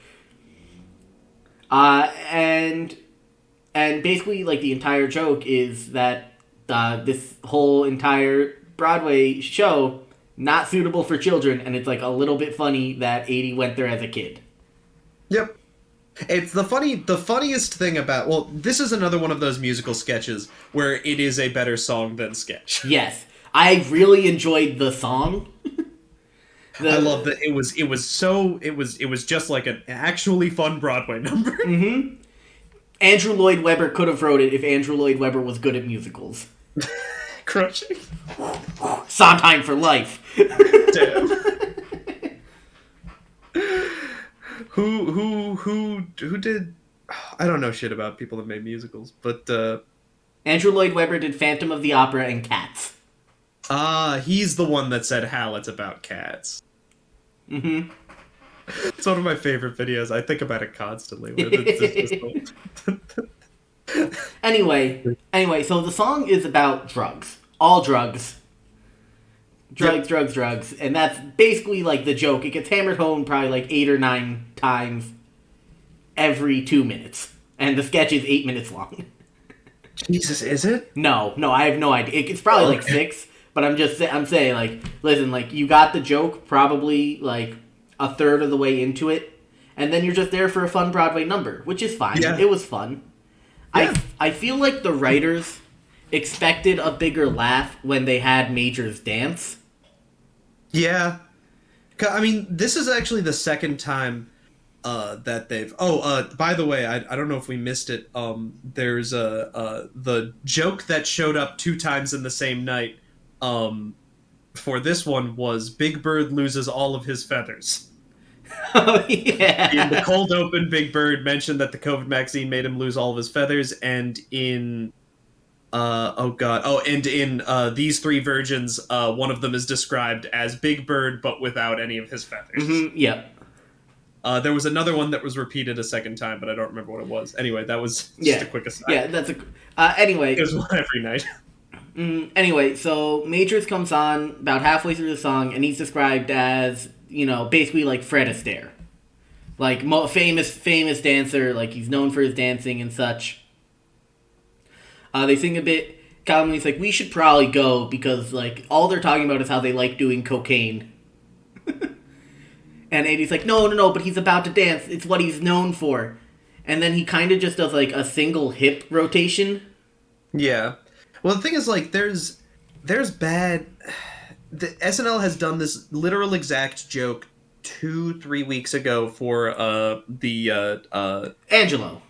And basically, like, the entire joke is that this whole entire Broadway show not suitable for children, and it's like a little bit funny that 80 went there as a kid. Yep. It's the funniest thing about, well, this is another one of those musical sketches where it is a better song than sketch. Yes. I really enjoyed the song. I love that it was just like an actually fun Broadway number. Mm-hmm. Andrew Lloyd Webber could have wrote it if Andrew Lloyd Webber was good at musicals. Crushing. Sondheim for life. Damn. Who did? I don't know shit about people that made musicals, but Andrew Lloyd Webber did Phantom of the Opera and Cats. He's the one that said Hal, it's about cats. Mm-hmm. It's one of my favorite videos. I think about it constantly. Anyway, so the song is about drugs. All drugs. Drugs. And that's basically, like, the joke. It gets hammered home probably, like, 8 or 9 times every 2 minutes. And the sketch is 8 minutes long. Jesus, is it? No, I have no idea. It's probably, like, 6. But I'm saying, like, listen, like, you got the joke probably, like, a third of the way into it. And then you're just there for a fun Broadway number, which is fine. Yeah. It was fun. Yeah. I feel like the writers expected a bigger laugh when they had Major's dance. Yeah. I mean, this is actually the second time that they've... by the way, I don't know if we missed it. There's the joke that showed up 2 times in the same night for this one was Big Bird loses all of his feathers. Oh, yeah. In the cold open, Big Bird mentioned that the COVID vaccine made him lose all of his feathers, and in These Three Virgins, one of them is described as Big Bird, but without any of his feathers. Mm-hmm, yeah. There was another one that was repeated a second time, but I don't remember what it was. Anyway, that was just a quick aside. Yeah, that's anyway. It was one every night. Anyway, so Majors comes on about halfway through the song, and he's described as, you know, basically like Fred Astaire. Like, famous dancer, like, he's known for his dancing and such. They sing a bit. Calumny's like, we should probably go, because, like, all they're talking about is how they like doing cocaine. And Andy's like, no, but he's about to dance. It's what he's known for. And then he kind of just does, like, a single hip rotation. Yeah. Well, the thing is, like, there's bad... The SNL has done this literal exact joke 2-3 weeks ago for Angelo.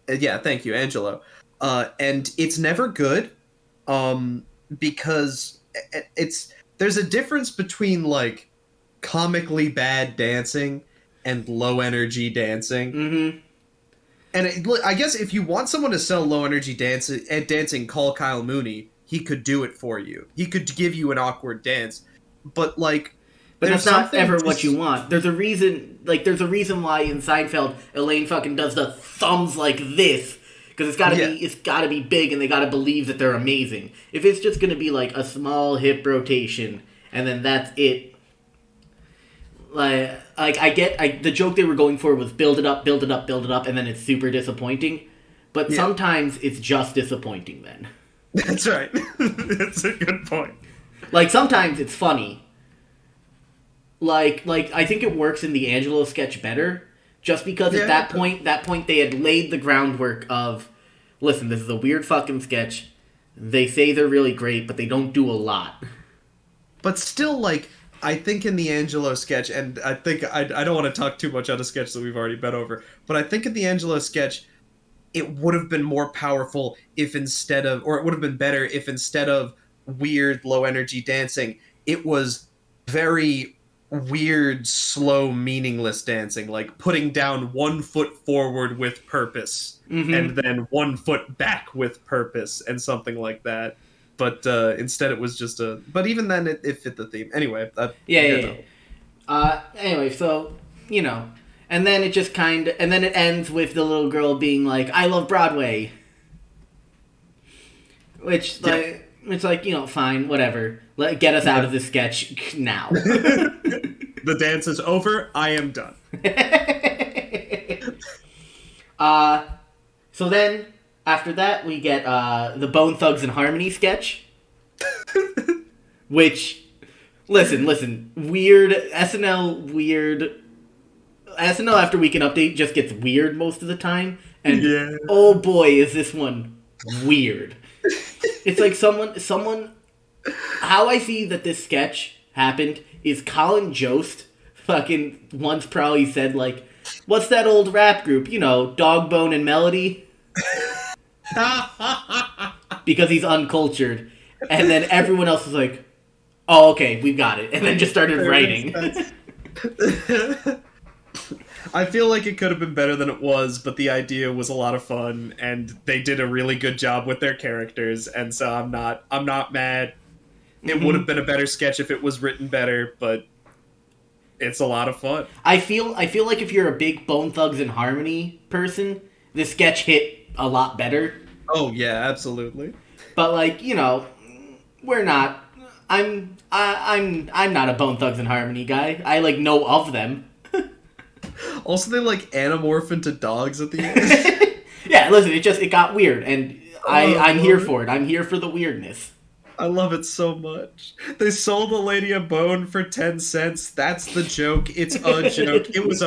Yeah, thank you, Angelo. And it's never good, because there's a difference between, like, comically bad dancing and low energy dancing. Mm-hmm. And I guess if you want someone to sell low energy dancing, call Kyle Mooney. He could do it for you. He could give you an awkward dance. But, like... But that's not ever what you want. There's a reason why in Seinfeld, Elaine fucking does the thumbs like this. Because it's gotta be big, and they gotta believe that they're amazing. If it's just gonna be, like, a small hip rotation, and then that's it... the joke they were going for was build it up, and then it's super disappointing. But sometimes it's just disappointing then. That's right. That's a good point. Like, sometimes it's funny. Like I think it works in the Angelo sketch better, just because at that point they had laid the groundwork of, listen, this is a weird fucking sketch. They say they're really great, but they don't do a lot. But still, like, I think in the Angelo sketch, and I think I don't want to talk too much on a sketch that we've already been over, but I think in the Angelo sketch, it would have been more powerful if it would have been better if instead of weird, low-energy dancing, it was very weird, slow, meaningless dancing, like putting down 1 foot forward with purpose, and then 1 foot back with purpose, and something like that. but instead it was just a. But even then, it fit the theme. Anyway, Yeah. Anyway, so and then it just and then it ends with the little girl being like, "I love Broadway," which it's like fine, whatever. Get us out of this sketch now. The dance is over. I am done. So then after that we get the Bone Thugs and Harmony sketch, which listen, weird SNL after Weekend Update just gets weird most of the time, and oh boy is this one weird. It's like someone. How I see that this sketch happened is Colin Jost fucking once probably said like, "What's that old rap group? Dogbone and Melody?" Because he's uncultured, and then everyone else was like, "Oh, okay, we got it," and then just started writing. I feel like it could have been better than it was, but the idea was a lot of fun, and they did a really good job with their characters, and so I'm not mad. It would have been a better sketch if it was written better, but it's a lot of fun. I feel like if you're a big Bone Thugs and Harmony person, this sketch hit a lot better. Oh yeah, absolutely. But we're not. I'm not a Bone Thugs and Harmony guy. I know of them. Also, they anamorph into dogs at the end. Yeah, listen, it got weird, and I'm here for it. I'm here for the weirdness. I love it so much. They sold the lady a bone for 10 cents. That's the joke. It's a joke. It was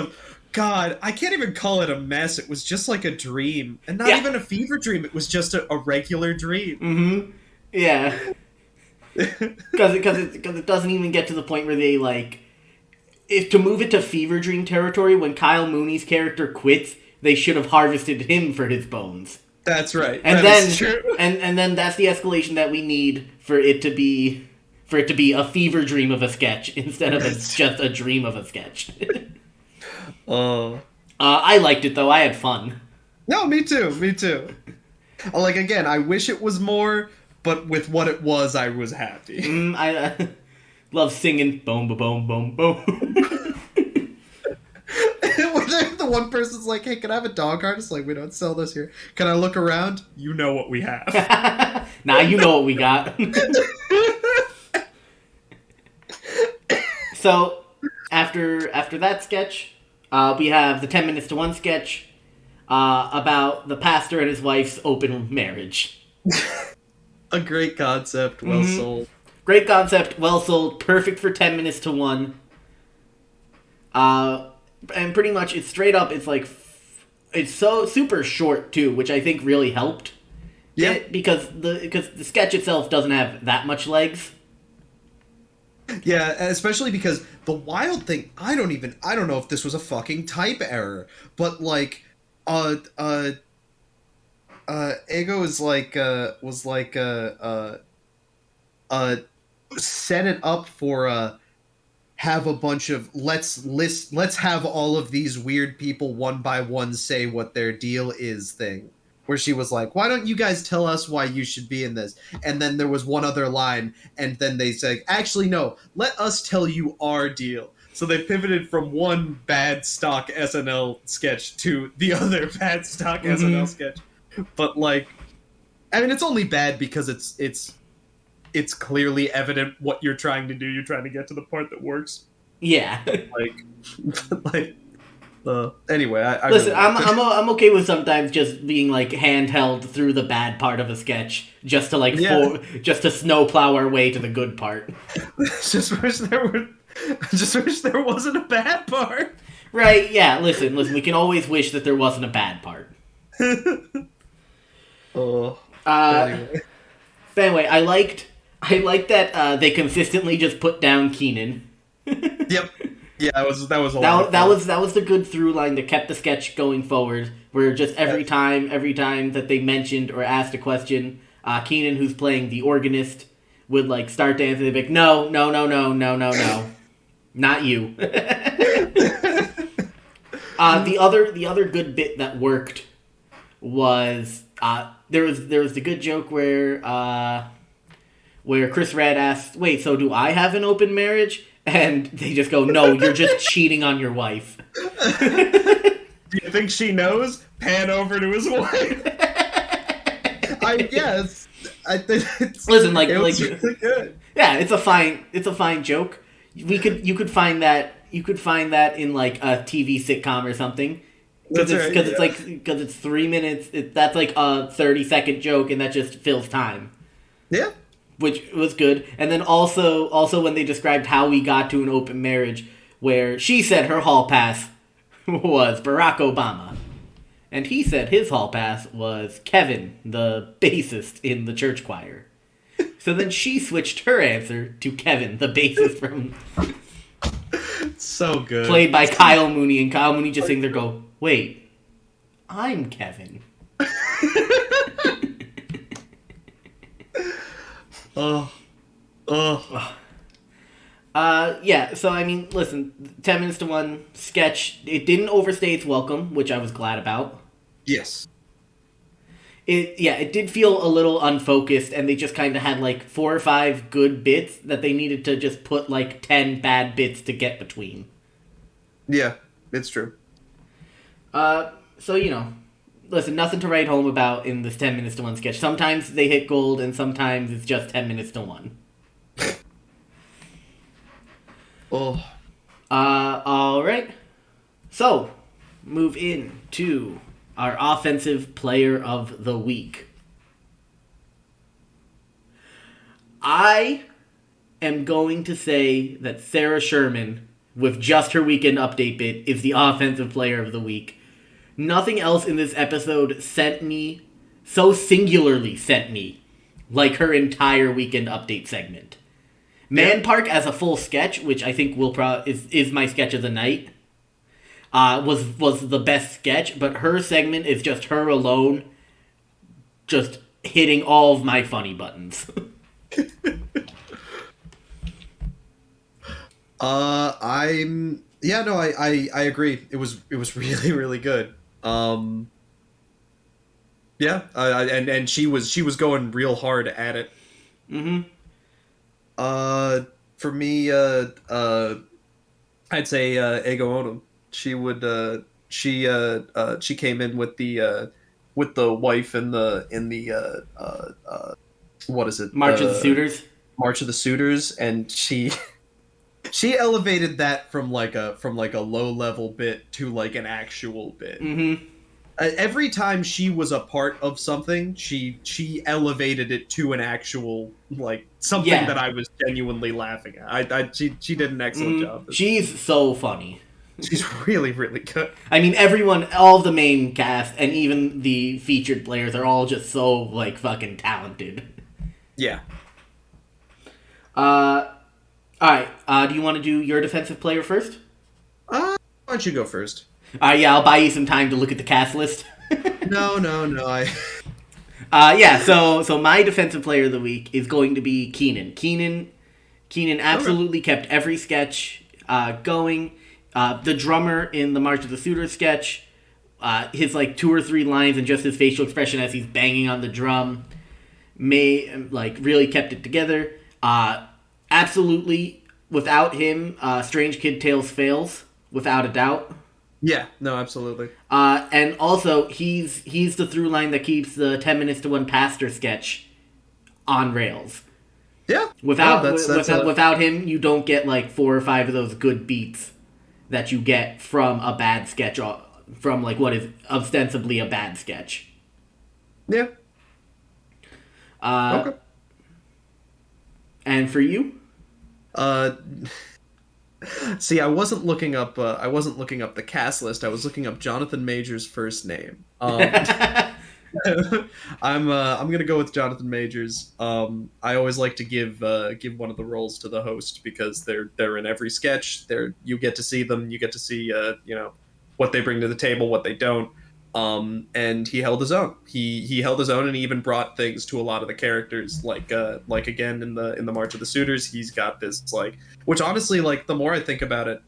God, I can't even call it a mess. It was just like a dream. And not even a fever dream. It was just a regular dream. Mm-hmm. Yeah. Because it doesn't even get to the point where they, if to move it to fever dream territory, when Kyle Mooney's character quits, they should have harvested him for his bones. That's right. And then that's the escalation that we need for it to be a fever dream of a sketch instead of just a dream of a sketch. I liked it though. I had fun. No, me too. Again, I wish it was more, but with what it was, I was happy. I love singing boom boom boom boom. The one person's like, "Hey, can I have a dog cart?" It's like, we don't sell this here. Can I look around? You know what we have. Nah, you know what we got. So, after that sketch, we have the 10 minutes to one sketch about the pastor and his wife's open marriage. A great concept, well sold. Great concept, well sold, perfect for 10 minutes to one. And pretty much, it's straight up, it's so super short, too, which I think really helped. Yeah. Because the sketch itself doesn't have that much legs. Yeah, especially because the wild thing, I don't know if this was a fucking type error, but Ego set it up for have a bunch of let's have all of these weird people one by one say what their deal is thing, where she was like, "Why don't you guys tell us why you should be in this?" And then there was one other line, and then they said, "Actually, no, let us tell you our deal." So they pivoted from one bad stock SNL sketch to the other bad stock SNL sketch. But it's only bad because it's clearly evident what you're trying to do. You're trying to get to the part that works. Yeah. Anyway, I listen. really I'm okay with sometimes just being handheld through the bad part of a sketch, just to just to snowplow our way to the good part. Just wish there wasn't a bad part. Right? Yeah. Listen. We can always wish that there wasn't a bad part. Anyway. But anyway, I liked that they consistently just put down Keenan. Yep. Yeah, that was a lot. That was the good through line that kept the sketch going forward. Where just every time that they mentioned or asked a question, Keenan, who's playing the organist, would start to answer. They'd be like, no, not you. The other good bit that worked was there was the good joke where where Chris Redd asks, "Wait, so do I have an open marriage?" And they just go, "No, you're just cheating on your wife." Do you think she knows? Pan over to his wife. I guess. I think it's, listen, like, really good. Yeah, it's a fine joke. You could find that in like a TV sitcom or something. Because it's 3 minutes. That's like a 30-second joke, and that just fills time. Yeah, which was good. And then also when they described how we got to an open marriage, where she said her hall pass was Barack Obama, and he said his hall pass was Kevin, the bassist in the church choir. So then she switched her answer to Kevin, the bassist from... So good. Played by Kyle Mooney, and Kyle Mooney just sitting there go, "Wait, I'm Kevin." Yeah, so I mean, listen, 10 minutes to 1 sketch. It didn't overstay its welcome, which I was glad about. Yes. It did feel a little unfocused, and they just kind of had like 4 or 5 good bits that they needed to just put like 10 bad bits to get between. Yeah, it's true. So, listen, nothing to write home about in this 10 minutes to 1 sketch. Sometimes they hit gold, and sometimes it's just 10 minutes to 1. Oh. Alright. So, move in to our offensive player of the week. I am going to say that Sarah Sherman, with just her weekend update bit, is the offensive player of the week. Nothing else in this episode so singularly sent me, like her entire weekend update segment. Man Park as a full sketch, which I think is my sketch of the night, was the best sketch, but her segment is just her alone, just hitting all of my funny buttons. I agree. It was really, really good. And she was going real hard at it. Mm-hmm. For me, I'd say Ego Onum. She came in with the wife in the what is it? March of the Suitors. March of the Suitors, and she elevated that from like a low level bit to like an actual bit. Mm-hmm. Every time she was a part of something, she elevated it to an actual like something that I was genuinely laughing at. She did an excellent job. She's so funny. She's really, really good. I mean, all of the main cast and even the featured players are all just so like fucking talented. Yeah. All right. Do you want to do your defensive player first? Why don't you go first? Yeah, I'll buy you some time to look at the cast list. No. So my defensive player of the week is going to be Keenan. Keenan absolutely kept every sketch going. The drummer in the March of the Suitors sketch, his like 2 or 3 lines and just his facial expression as he's banging on the drum, really kept it together. Absolutely, without him, Strange Kid Tales fails without a doubt. Yeah, no, absolutely. And also, he's the through line that keeps the 10 minutes to 1 pastor sketch on rails. Yeah. Without him, you don't get like 4 or 5 of those good beats that you get from a bad sketch, from like what is ostensibly a bad sketch. Yeah. Okay. And for you? See, I wasn't looking up the cast list. I was looking up Jonathan Majors' first name. I'm gonna go with Jonathan Majors. I always like to give one of the roles to the host because they're in every sketch. You get to see them. You get to see what they bring to the table, what they don't. And he held his own. He held his own, and he even brought things to a lot of the characters. Like again in the March of the Suitors, he's got this which honestly, like the more I think about it.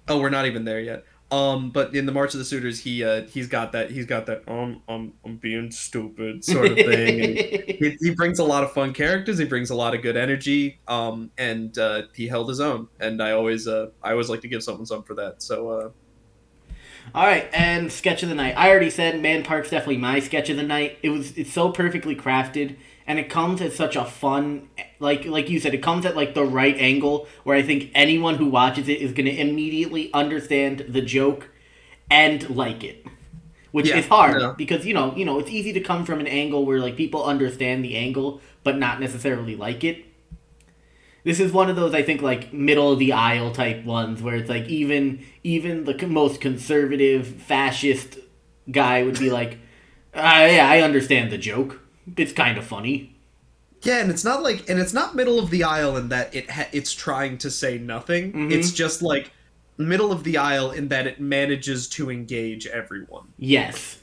Oh, we're not even there yet. But in the March of the Suitors, he's got that I'm being stupid sort of thing, and he brings a lot of fun characters. He brings a lot of good energy. And he held his own, and I always like to give someone some for that. So All right, and sketch of the night. I already said Man Park's definitely my sketch of the night. It's so perfectly crafted, and it comes at such a fun, like you said, it comes at like the right angle where I think anyone who watches it is going to immediately understand the joke and like it, which is hard because it's easy to come from an angle where like people understand the angle but not necessarily like it. This is one of those, I think, like middle of the aisle type ones where it's like even the most conservative fascist guy would be like, yeah, I understand the joke. It's kind of funny. yeah, and it's not middle of the aisle in that it's trying to say nothing. Mm-hmm. It's just like middle of the aisle in that it manages to engage everyone. Yes,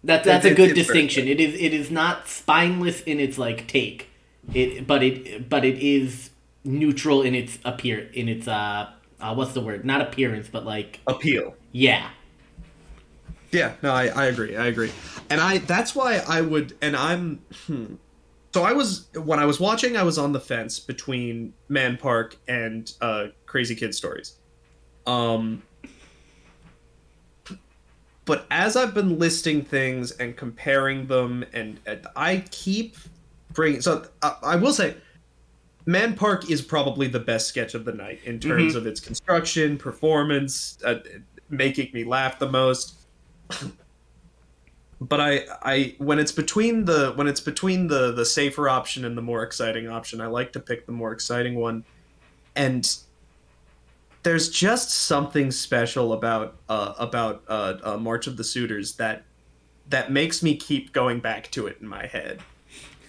that's a good distinction. It is not spineless in its like take. But it is neutral in its what's the word? Not appearance, but like appeal. Yeah. Yeah, no, I agree. And that's why I would, and I'm, so when I was watching, I was on the fence between Man Park and Crazy Kid Stories. But as I've been listing things and comparing them, and I keep I will say, Man Park is probably the best sketch of the night in terms of its construction, performance, making me laugh the most. But I when it's between the safer option and the more exciting option, I like to pick the more exciting one. And there's just something special about March of the Suitors that makes me keep going back to it in my head.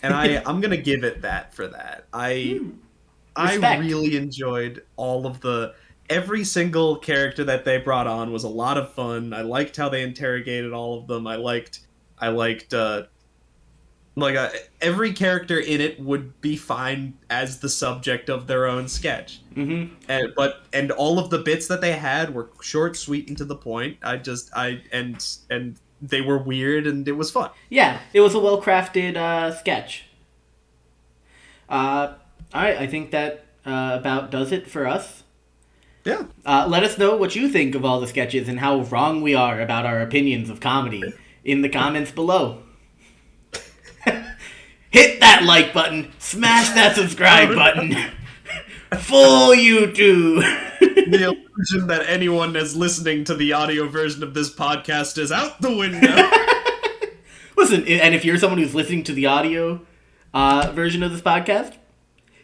And I'm gonna give it that for that. I really enjoyed every single character that they brought on was a lot of fun. I liked how they interrogated all of them. I liked every character in it would be fine as the subject of their own sketch. Mm-hmm. And all of the bits that they had were short, sweet, and to the point. And they were weird, and it was fun. Yeah, it was a well-crafted sketch. All right, I think that about does it for us. Yeah. Let us know what you think of all the sketches and how wrong we are about our opinions of comedy in the comments below. Hit that like button. Smash that subscribe button. Fool you too. The illusion that anyone is listening to the audio version of this podcast is out the window. Listen, and if you're someone who's listening to the audio version of this podcast,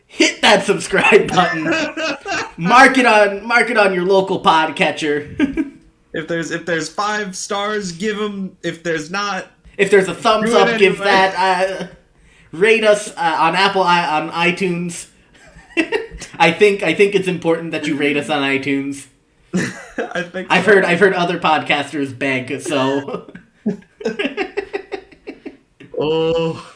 hit that subscribe button. Mark it on your local podcatcher. If there's 5 stars, give them. If there's a thumbs up, anyway. Give that. Rate us on on iTunes. I think it's important that you rate us on iTunes. I've heard other podcasters beg, so. Oh.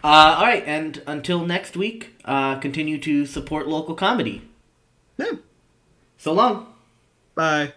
All right, and until next week, continue to support local comedy. Yeah. So long. Bye.